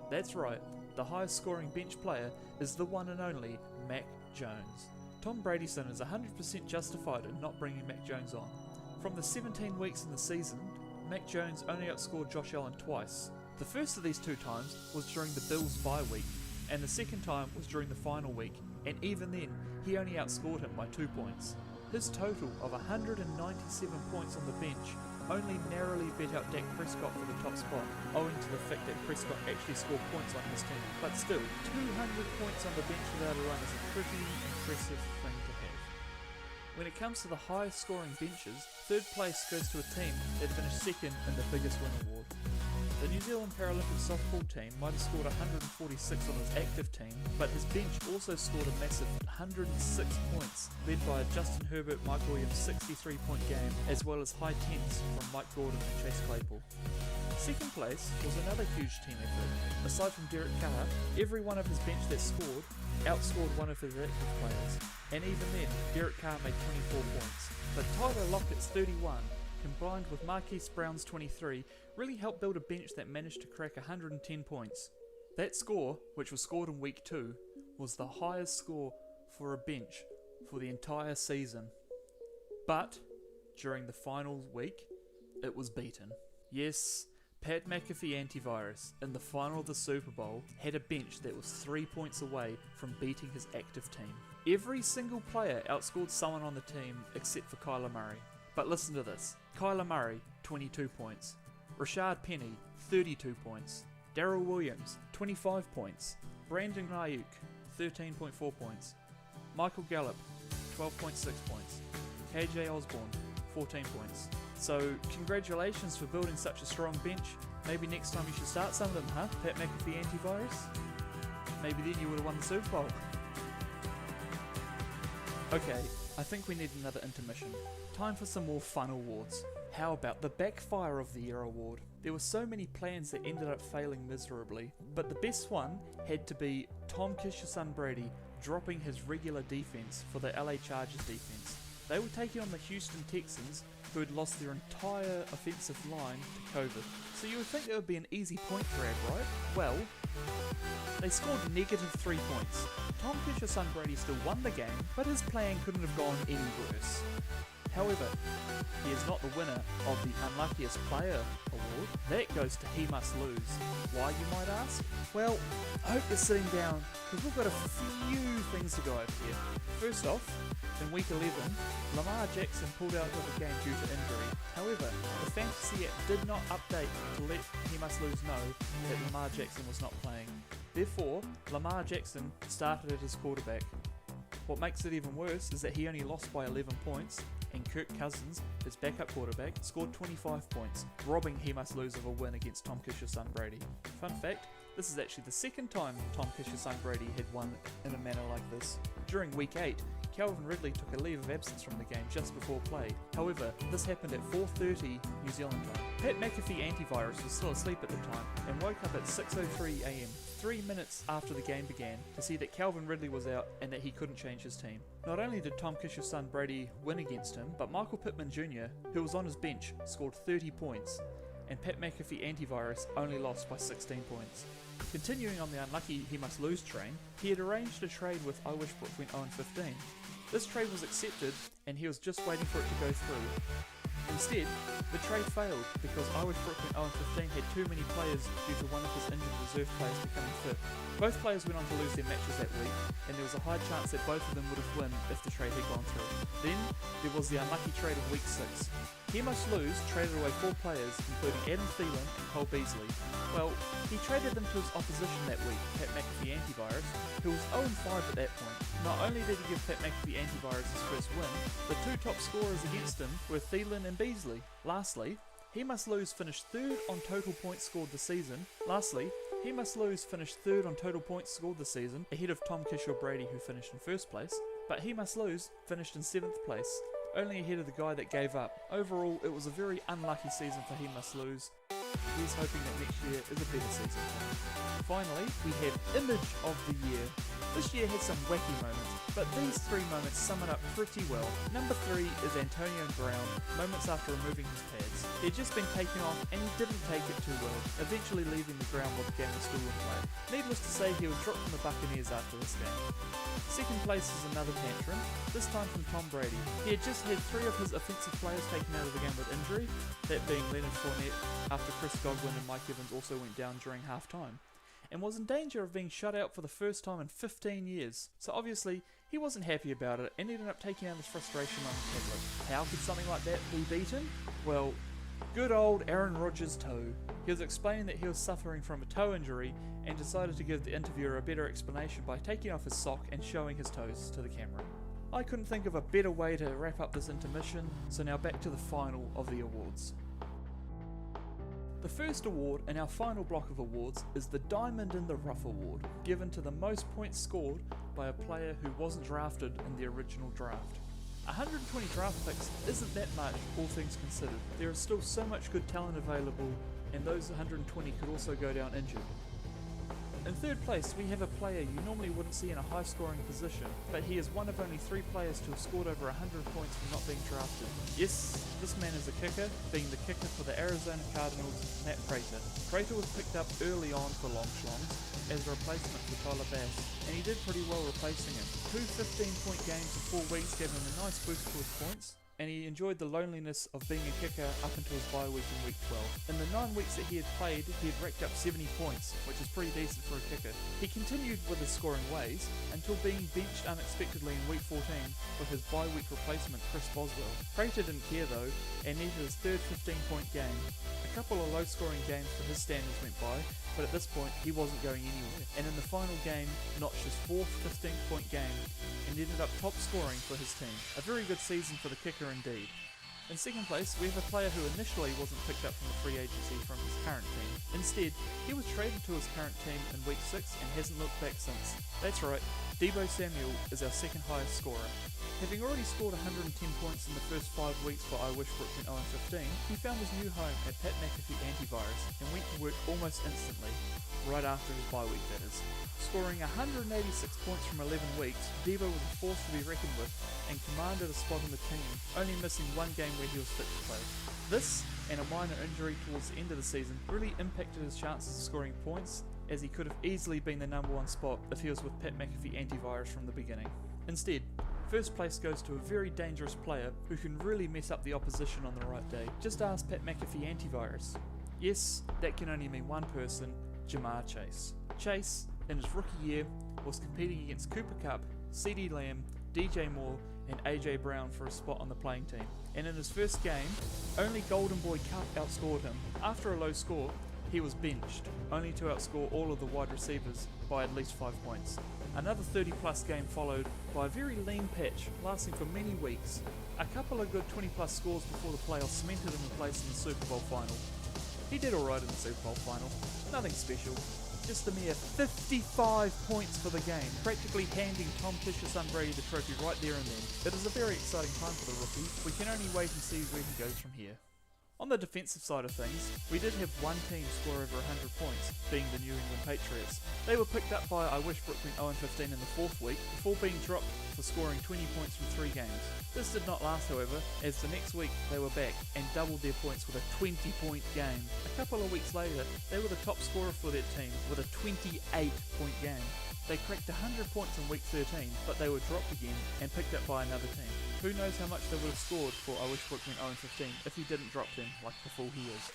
That's right, the highest scoring bench player is the one and only Mac Jones. Tom Bradyson is 100% justified in not bringing Mac Jones on. From the 17 weeks in the season, Mac Jones only outscored Josh Allen twice. The first of these 2 times was during the Bills' bye week, and the second time was during the final week, and even then, he only outscored him by 2 points. His total of 197 points on the bench only narrowly beat out Dak Prescott for the top spot, owing to the fact that Prescott actually scored points on his team. But still, 200 points on the bench without a run is a pretty impressive thing to have. When it comes to the highest scoring benches, third place goes to a team that finished second in the Biggest Win Award. The New Zealand Paralympic softball team might have scored 146 on his active team, but his bench also scored a massive 106 points, led by a Justin Herbert, Mike Williams 63-point game, as well as high tens from Mike Gordon and Chase Claypool. Second place was another huge team effort. Aside from Derek Carr, every one of his bench that scored outscored one of his active players, and even then, Derek Carr made 24 points. But Tyler Lockett's 31, combined with Marquise Brown's 23, really helped build a bench that managed to crack 110 points. That score, which was scored in week 2, was the highest score for a bench for the entire season. But, during the final week, it was beaten. Yes, Pat McAfee Antivirus, in the final of the Super Bowl, had a bench that was 3 points away from beating his active team. Every single player outscored someone on the team except for Kyler Murray. But listen to this. Kyler Murray, 22 points. Rashad Penny, 32 points. Darrell Williams, 25 points. Brandon Ayuk, 13.4 points. Michael Gallup, 12.6 points. KJ Osborne, 14 points. So, congratulations for building such a strong bench. Maybe next time you should start some of them, huh? Pat McAfee Antivirus? Maybe then you would have won the Super Bowl. Okay, I think we need another intermission. Time for some more fun awards. How about the Backfire of the Year award? There were so many plans that ended up failing miserably, but the best one had to be Tom Kish's son Brady dropping his regular defense for the LA Chargers defense. They were taking on the Houston Texans, who had lost their entire offensive line to COVID. So you would think that would be an easy point grab, right? Well, they scored -3 points. Tom Kish's son Brady still won the game, but his plan couldn't have gone any worse. However, he is not the winner of the Unluckiest Player award. That goes to He Must Lose. Why, you might ask? Well, I hope you're sitting down, because we've got a few things to go over here. First off, in week 11, Lamar Jackson pulled out of the game due to injury. However, the Fantasy app did not update to let He Must Lose know that Lamar Jackson was not playing. Therefore, Lamar Jackson started at his quarterback. What makes it even worse is that he only lost by 11 points, and Kirk Cousins, his backup quarterback, scored 25 points, robbing He Must Lose of a win against Tom Kish's son Brady. Fun fact, this is actually the second time Tom Kish's son Brady had won in a manner like this. During week 8, Calvin Ridley took a leave of absence from the game just before play. However, this happened at 4:30 New Zealand time. Pat McAfee antivirus was still asleep at the time and woke up at 6:03 AM, 3 minutes after the game began, to see that Calvin Ridley was out and that he couldn't change his team. Not only did Tom Kisher's son Brady win against him, but Michael Pittman Jr., who was on his bench, scored 30 points, and Pat McAfee antivirus only lost by 16 points. Continuing on the unlucky he must lose train, he had arranged a trade with I Wish Brook went 0-15. This trade was accepted and he was just waiting for it to go through. Instead, the trade failed because I Wish Brook went 0-15 had too many players due to one of his injured reserve players becoming fit. Both players went on to lose their matches that week, and there was a high chance that both of them would have won if the trade had gone through. Then, there was the unlucky trade of week 6. He Must Lose traded away 4 players, including Adam Thielen and Cole Beasley. Well, he traded them to his opposition that week, Pat McAfee Antivirus, who was 0-5 at that point. Not only did he give Pat McAfee Antivirus his first win, the 2 top scorers against him were Thielen and Beasley. Lastly, He Must Lose finished 3rd on total points scored this season. Ahead of Tom Kisher Brady, who finished in 1st place, but He Must Lose finished in 7th place, only ahead of the guy that gave up. Overall, it was a very unlucky season for He Must Lose. He's hoping that next year is a better season for him. Finally, we have Image of the Year. This year had some wacky moments, but these 3 moments sum it up pretty well. Number 3 is Antonio Brown, moments after removing his pads. He had just been taken off and he didn't take it too well, eventually leaving the ground while the game was still in play. Needless to say, he was dropped from the Buccaneers after this game. Second place is another tantrum, this time from Tom Brady. He had just had 3 of his offensive players taken out of the game with injury, that being Leonard Fournette after Chris Godwin and Mike Evans also went down during half-time, and was in danger of being shut out for the first time in 15 years. So obviously, he wasn't happy about it and ended up taking out his frustration on the tablet. How could something like that be beaten? Well, good old Aaron Rodgers' toe. He was explaining that he was suffering from a toe injury and decided to give the interviewer a better explanation by taking off his sock and showing his toes to the camera. I couldn't think of a better way to wrap up this intermission, so now back to the final of the awards. The first award in our final block of awards is the Diamond in the Rough Award, given to the most points scored by a player who wasn't drafted in the original draft. 120 draft picks isn't that much, all things considered. There is still so much good talent available, and those 120 could also go down injured. In 3rd place, we have a player you normally wouldn't see in a high-scoring position, but he is one of only 3 players to have scored over 100 points from not being drafted. Yes, this man is a kicker, being the kicker for the Arizona Cardinals, Matt Prater. Prater was picked up early on for Long Schlongs as a replacement for Tyler Bass, and he did pretty well replacing him. 2 15-point games in 4 weeks gave him a nice boost to his points, and he enjoyed the loneliness of being a kicker up until his bye week in week 12. In the 9 weeks that he had played, he had racked up 70 points, which is pretty decent for a kicker. He continued with his scoring ways until being benched unexpectedly in week 14 with his bye week replacement Chris Boswell. Prater didn't care though, and needed his 3rd 15-point game. A couple of low-scoring games for his standards went by, but at this point he wasn't going anywhere, and in the final game notched his 4th 15-point game and ended up top scoring for his team. A very good season for the kicker indeed. In 2nd place, we have a player who initially wasn't picked up from the free agency from his current team. Instead, he was traded to his current team in week 6 and hasn't looked back since. That's right, Deebo Samuel is our 2nd highest scorer. Having already scored 110 points in the first 5 weeks for I Wish Brook went 0-15, he found his new home at Pat McAfee Antivirus and went to work almost instantly, right after his bye week that is. Scoring 186 points from 11 weeks, Deebo was a force to be reckoned with and commanded a spot on the team, only missing 1 game where he was fit to play. This, and a minor injury towards the end of the season, really impacted his chances of scoring points, as he could have easily been the number 1 spot if he was with Pat McAfee Antivirus from the beginning. Instead, 1st place goes to a very dangerous player who can really mess up the opposition on the right day. Just ask Pat McAfee Antivirus. Yes, that can only mean one person, Jamar Chase. Chase, in his rookie year, was competing against Cooper Kupp, CeeDee Lamb, DJ Moore and AJ Brown for a spot on the playing team. And in his first game, only Golden Boy Kupp outscored him. After a low score, he was benched, only to outscore all of the wide receivers by at least 5 points. Another 30-plus game followed by a very lean patch lasting for many weeks. A couple of good 20-plus scores before the playoffs cemented him in place in the Super Bowl final. He did alright in the Super Bowl final, nothing special, Just a mere 55 points for the game, practically handing Tom Brady the trophy right there and then. It is a very exciting time for the rookie. We can only wait and see where he goes from here. On the defensive side of things, we did have one team score over 100 points, being the New England Patriots. They were picked up by I Wish Brooke went 0-15 in the 4th week, before being dropped for scoring 20 points from 3 games. This did not last, however, as the next week they were back and doubled their points with a 20-point game. A couple of weeks later, they were the top scorer for their team with a 28-point game. They cracked 100 points in week 13, but they were dropped again and picked up by another team. Who knows how much they would have scored for I Wish Brooke went 0-15 if he didn't drop them like the fool he is.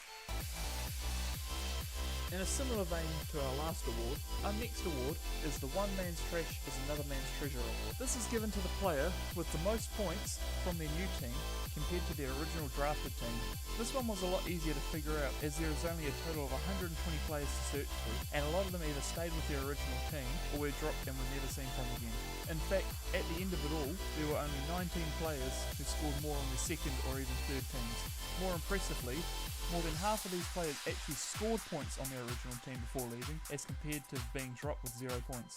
In a similar vein to our last award, our next award is the One Man's Trash is Another Man's Treasure award. This is given to the player with the most points from their new team compared to their original drafted team. This one was a lot easier to figure out as there is only a total of 120 players to search through, and a lot of them either stayed with their original team or were dropped and were never seen from again. In fact, at the end of it all, there were only 19 players who scored more on their second or even third teams. More impressively, more than half of these players actually scored points on their original team before leaving, as compared to being dropped with 0 points.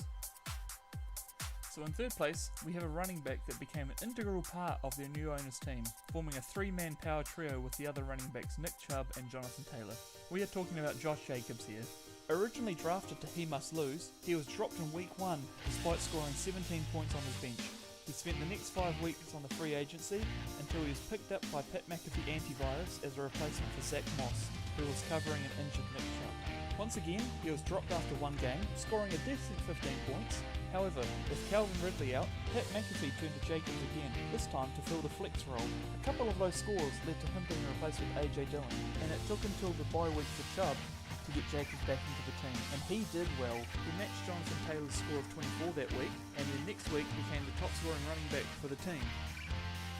So in third place, we have a running back that became an integral part of their new owner's team, forming a 3-man power trio with the other running backs Nick Chubb and Jonathan Taylor. We are talking about Josh Jacobs here. Originally drafted to He Must Lose, he was dropped in week 1 despite scoring 17 points on his bench. He spent the next 5 weeks on the free agency until he was picked up by Pat McAfee Antivirus as a replacement for Zach Moss, who was covering an injured Nick Chubb. Once again, he was dropped after 1 game, scoring a decent 15 points. However, with Calvin Ridley out, Pat McAfee turned to Jacobs again, this time to fill the flex role. A couple of those scores led to him being replaced with AJ Dillon, and it took until the bye week for Chubb to get Jacobs back into the team, and he did well. He matched Jonathan Taylor's score of 24 that week, and then next week became the top scoring running back for the team.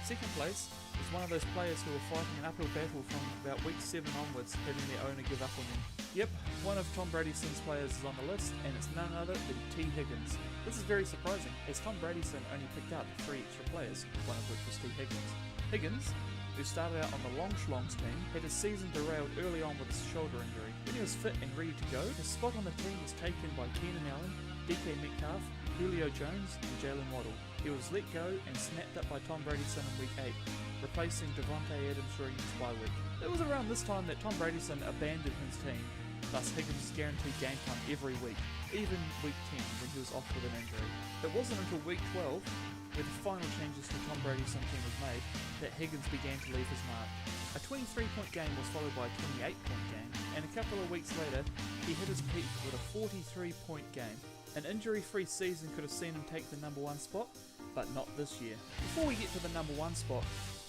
Second place was one of those players who were fighting an uphill battle from about week 7 onwards, having their owner give up on them. Yep, one of Tom Brady's players is on the list, and it's none other than T. Higgins. This is very surprising, as Tom Brady's only picked up 3 extra players, one of which was T. Higgins. Higgins, who started out on the Long Schlongs team, had his season derailed early on with his shoulder injury. When he was fit and ready to go, his spot on the team was taken by Keenan Allen, DK Metcalf, Julio Jones, and Jalen Waddle. He was let go and snapped up by Tom Brady's in week 8, replacing Devontae Adams during his bye week. It was around this time that Tom Brady's abandoned his team, thus Higgins was guaranteed game time every week, even week 10 when he was off with an injury. It wasn't until week 12, where the final changes to Tom Brady's team was made, that Higgins began to leave his mark. A 23-point game was followed by a 28-point game, and a couple of weeks later, he hit his peak with a 43-point game. An injury-free season could have seen him take the number 1 spot, but not this year. Before we get to the number 1 spot,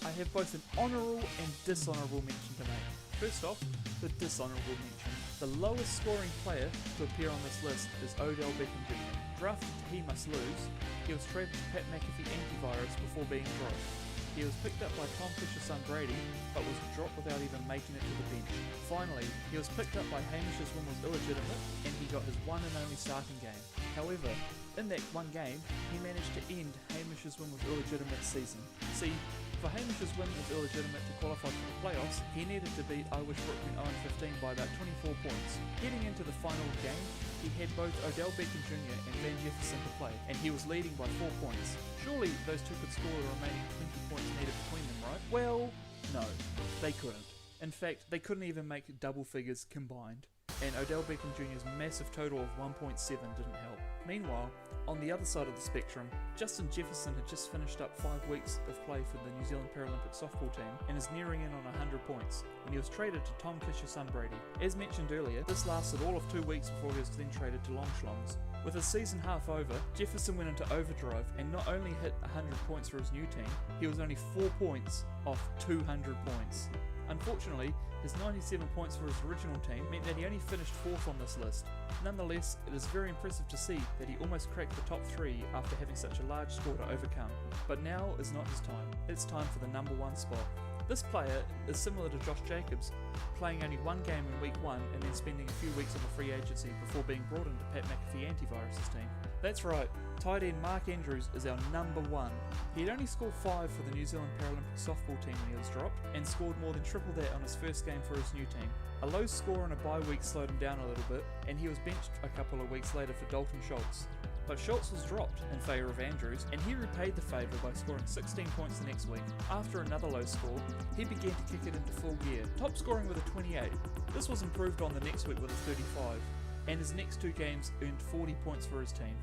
I have both an honourable and dishonourable mention to make. First off, the dishonourable mention. The lowest scoring player to appear on this list is Odell Beckham Jr. Drafted to He Must Lose, he was traded to Pat McAfee Antivirus before being dropped. He was picked up by Tom Fisher's son Brady, but was dropped without even making it to the bench. Finally, he was picked up by Hamish's win was illegitimate, and he got his one and only starting game. However, in that one game, he managed to end Hamish's win was illegitimate season. See, for Hamish's win was illegitimate to qualify for the playoffs, he needed to beat I Wish Brooke went 0-15 by about 24 points. Getting into the final game, he had both Odell Beckham Jr. and Van Jefferson to play, and he was leading by 4 points. Surely those two could score the remaining 20 points needed between them, right? Well, no, they couldn't. In fact, they couldn't even make double figures combined. And Odell Beckham Jr.'s massive total of 1.7 didn't help. Meanwhile, on the other side of the spectrum, Justin Jefferson had just finished up 5 weeks of play for the New Zealand Paralympic softball team and is nearing in on 100 points when he was traded to Tom Fisher's son Brady. As mentioned earlier, this lasted all of 2 weeks before he was then traded to Long Schlongs. With his season half over, Jefferson went into overdrive and not only hit 100 points for his new team, he was only 4 points off 200 points. Unfortunately, his 97 points for his original team meant that he only finished 4th on this list. Nonetheless, it is very impressive to see that he almost cracked the top 3 after having such a large score to overcome. But now is not his time. It's time for the number 1 spot. This player is similar to Josh Jacobs, playing only one game in week 1 and then spending a few weeks on the free agency before being brought into Pat McAfee Antivirus' team. That's right, tight end Mark Andrews is our number 1. He had only scored 5 for the New Zealand Paralympic softball team when he was dropped, and scored more than triple that on his first game for his new team. A low score on a bye week slowed him down a little bit, and he was benched a couple of weeks later for Dalton Schultz. But Schultz was dropped in favour of Andrews, and he repaid the favour by scoring 16 points the next week. After another low score, he began to kick it into full gear, top scoring with a 28. This was improved on the next week with a 35, and his next 2 games earned 40 points for his team.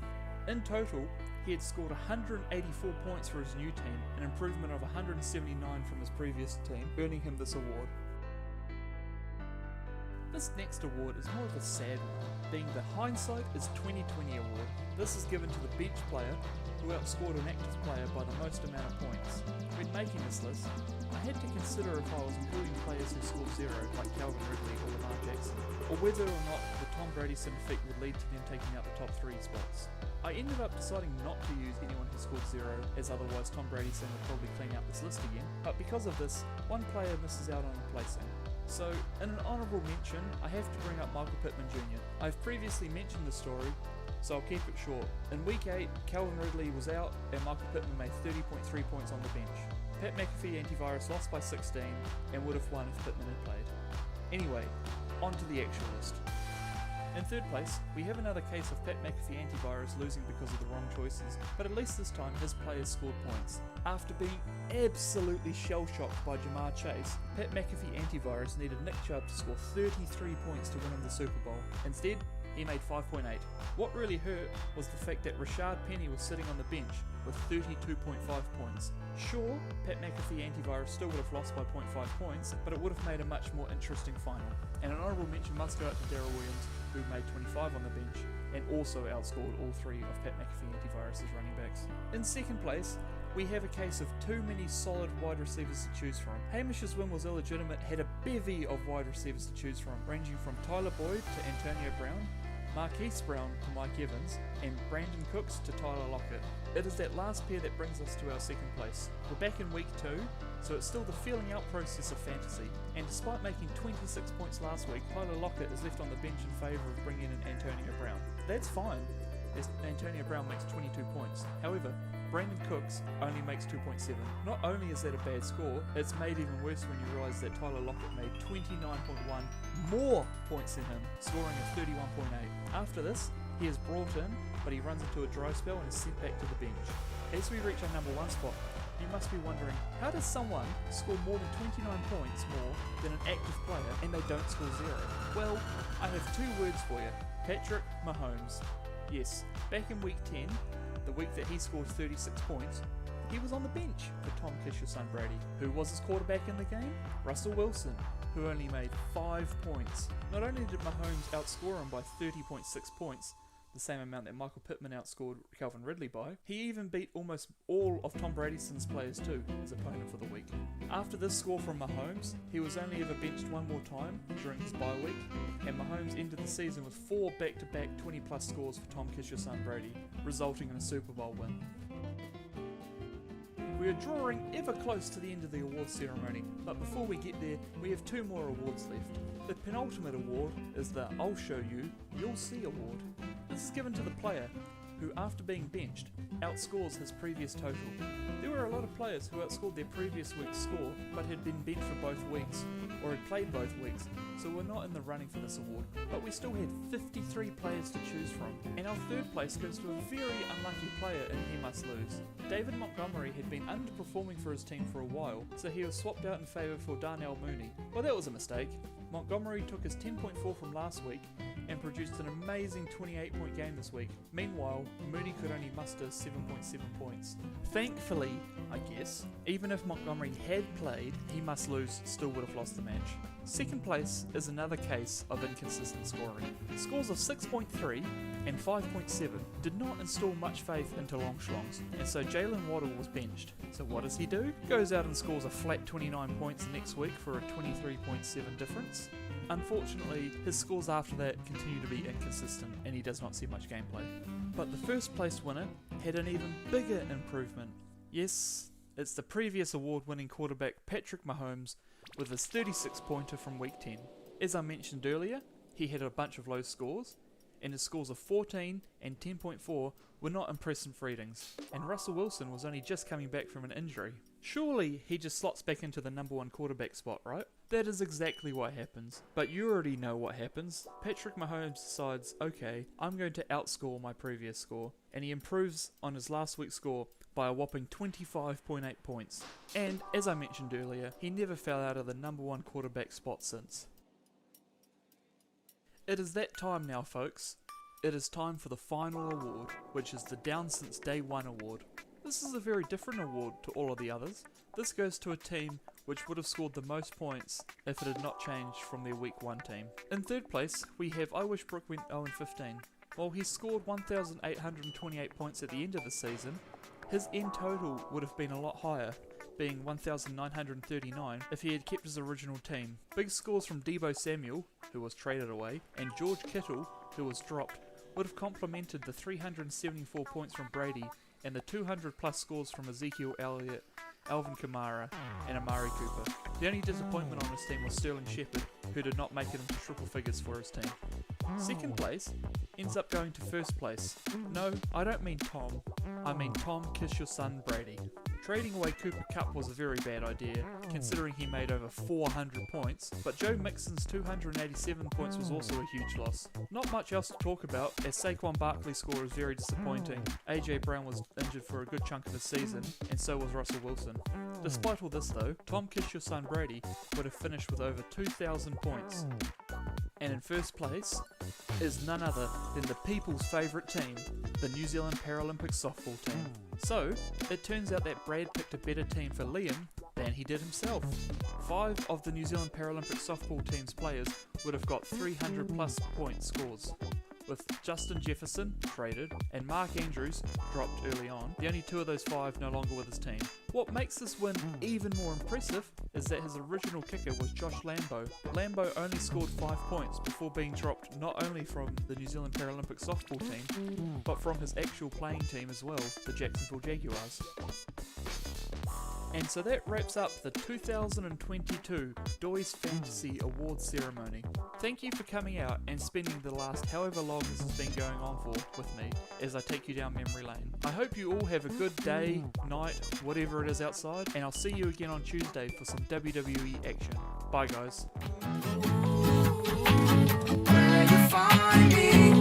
In total, he had scored 184 points for his new team, an improvement of 179 from his previous team, earning him this award. This next award is more of a sad one, being the Hindsight is 2020 award. This is given to the bench player who outscored an active player by the most amount of points. When making this list, I had to consider if I was including players who scored 0, like Calvin Ridley or Lamar Jackson, or whether or not the Tom Brady effect would lead to them taking out the top 3 spots. I ended up deciding not to use anyone who scored 0, as otherwise Tom Brady would probably clean out this list again, but because of this, one player misses out on replacing. So, in an honourable mention, I have to bring up Michael Pittman Jr. I've previously mentioned the story, so I'll keep it short. In week 8, Calvin Ridley was out and Michael Pittman made 30.3 points on the bench. Pat McAfee Antivirus lost by 16 and would have won if Pittman had played. Anyway, on to the actual list. In third place, we have another case of Pat McAfee Antivirus losing because of the wrong choices, but at least this time his players scored points. After being absolutely shell-shocked by Jamar Chase, Pat McAfee Antivirus needed Nick Chubb to score 33 points to win him the Super Bowl. Instead, he made 5.8. What really hurt was the fact that Rashad Penny was sitting on the bench with 32.5 points. Sure, Pat McAfee Antivirus still would have lost by 0.5 points, but it would have made a much more interesting final. And an honourable mention must go out to Darrell Williams, who made 25 on the bench and also outscored all 3 of Pat McAfee Antivirus' running backs. In second place, we have a case of too many solid wide receivers to choose from. Hamish's win was illegitimate, had a bevy of wide receivers to choose from, ranging from Tyler Boyd to Antonio Brown, Marquise Brown to Mike Evans, and Brandon Cooks to Tyler Lockett. It is that last pair that brings us to our second place. We're back in week 2, so it's still the feeling out process of fantasy, and despite making 26 points last week, Tyler Lockett is left on the bench in favour of bringing in Antonio Brown. That's fine, as Antonio Brown makes 22 points. However, Brandon Cooks only makes 2.7. Not only is that a bad score, it's made even worse when you realise that Tyler Lockett made 29.1 more points than him, scoring a 31.8. After this, he is brought in, but he runs into a dry spell and is sent back to the bench. As we reach our number 1 spot, you must be wondering, how does someone score more than 29 points more than an active player and they don't score 0? Well, I have 2 words for you. Patrick Mahomes. Yes, back in week 10, the week that he scored 36 points, he was on the bench for Tom Kish's son Brady. Who was his quarterback in the game? Russell Wilson, who only made 5 points. Not only did Mahomes outscore him by 30.6 points, the same amount that Michael Pittman outscored Calvin Ridley by, he even beat almost all of Tom Brady's players too, his opponent for the week. After this score from Mahomes, he was only ever benched 1 more time during his bye week, and Mahomes ended the season with 4 back-to-back 20-plus scores for Tom Kish's son Brady, resulting in a Super Bowl win. We are drawing ever close to the end of the awards ceremony, but before we get there, we have 2 more awards left. The penultimate award is the I'll Show You, You'll See award. This is given to the player who, after being benched, outscores his previous total. There were a lot of players who outscored their previous week's score but had been benched for both weeks, or had played both weeks, so were not in the running for this award. But we still had 53 players to choose from, and our third place goes to a very unlucky player in He Must Lose. David Montgomery had been underperforming for his team for a while, so he was swapped out in favour for Darnell Mooney. Well, that was a mistake. Montgomery took his 10.4 from last week and produced an amazing 28-point game this week. Meanwhile, Mooney could only muster 7.7 points. Thankfully, I guess, even if Montgomery had played, He Must Lose still would have lost the match. Second place is another case of inconsistent scoring. Scores of 6.3 and 5.7 did not instill much faith into Longschlongs, and so Jalen Waddle was benched. So what does he do? Goes out and scores a flat 29 points next week for a 23.7 difference. Unfortunately, his scores after that continue to be inconsistent and he does not see much gameplay. But the first place winner had an even bigger improvement. Yes, It's the previous award-winning quarterback Patrick Mahomes with his 36-pointer from Week 10. As I mentioned earlier, he had a bunch of low scores, and his scores of 14 and 10.4 were not impressive readings, and Russell Wilson was only just coming back from an injury. Surely he just slots back into the number one quarterback spot, right? That is exactly what happens. But you already know what happens. Patrick Mahomes decides, okay, I'm going to outscore my previous score, and he improves on his last week's score by a whopping 25.8 points. And as I mentioned earlier, he never fell out of the number one quarterback spot since. It is that time now, folks. It is time for the final award, which is the Down Since Day One award. This is a very different award to all of the others. This goes to a team which would have scored the most points if it had not changed from their Week 1 team. In third place, we have I Wish Brooke went 0-15. While he scored 1,828 points at the end of the season, his end total would have been a lot higher, being 1,939 if he had kept his original team. Big scores from Deebo Samuel, who was traded away, and George Kittle, who was dropped, would have complemented the 374 points from Brady and the 200 plus scores from Ezekiel Elliott, Alvin Kamara, and Amari Cooper. The only disappointment on his team was Sterling Shepard, who did not make it into triple figures for his team. Second place ends up going to first place. No, I don't mean Tom. I mean Tom Kiss Your Son Brady. Trading away Cooper Kupp was a very bad idea, considering he made over 400 points, but Joe Mixon's 287 points was also a huge loss. Not much else to talk about, as Saquon Barkley's score is very disappointing. AJ Brown was injured for a good chunk of the season, and so was Russell Wilson. Despite all this though, Tom Kiss Your Son Brady would have finished with over 2,000 points. And in first place is none other than the people's favourite team, the New Zealand Paralympic softball team. So, it turns out that Brad picked a better team for Liam than he did himself. 5 of the New Zealand Paralympic softball team's players would have got 300 plus point scores, with Justin Jefferson traded and Mark Andrews dropped early on. The only 2 of those 5 no longer with his team. What makes this win even more impressive is that his original kicker was Josh Lambo. Lambo only scored 5 points before being dropped not only from the New Zealand Paralympic softball team, but from his actual playing team as well, the Jacksonville Jaguars. And so that wraps up the 2022 Doiz Fantasy Awards ceremony. Thank you for coming out and spending the last however long this has been going on for with me as I take you down memory lane. I hope you all have a good day, night, whatever it is outside, and I'll see you again on Tuesday for some WWE action. Bye guys. Where you find me?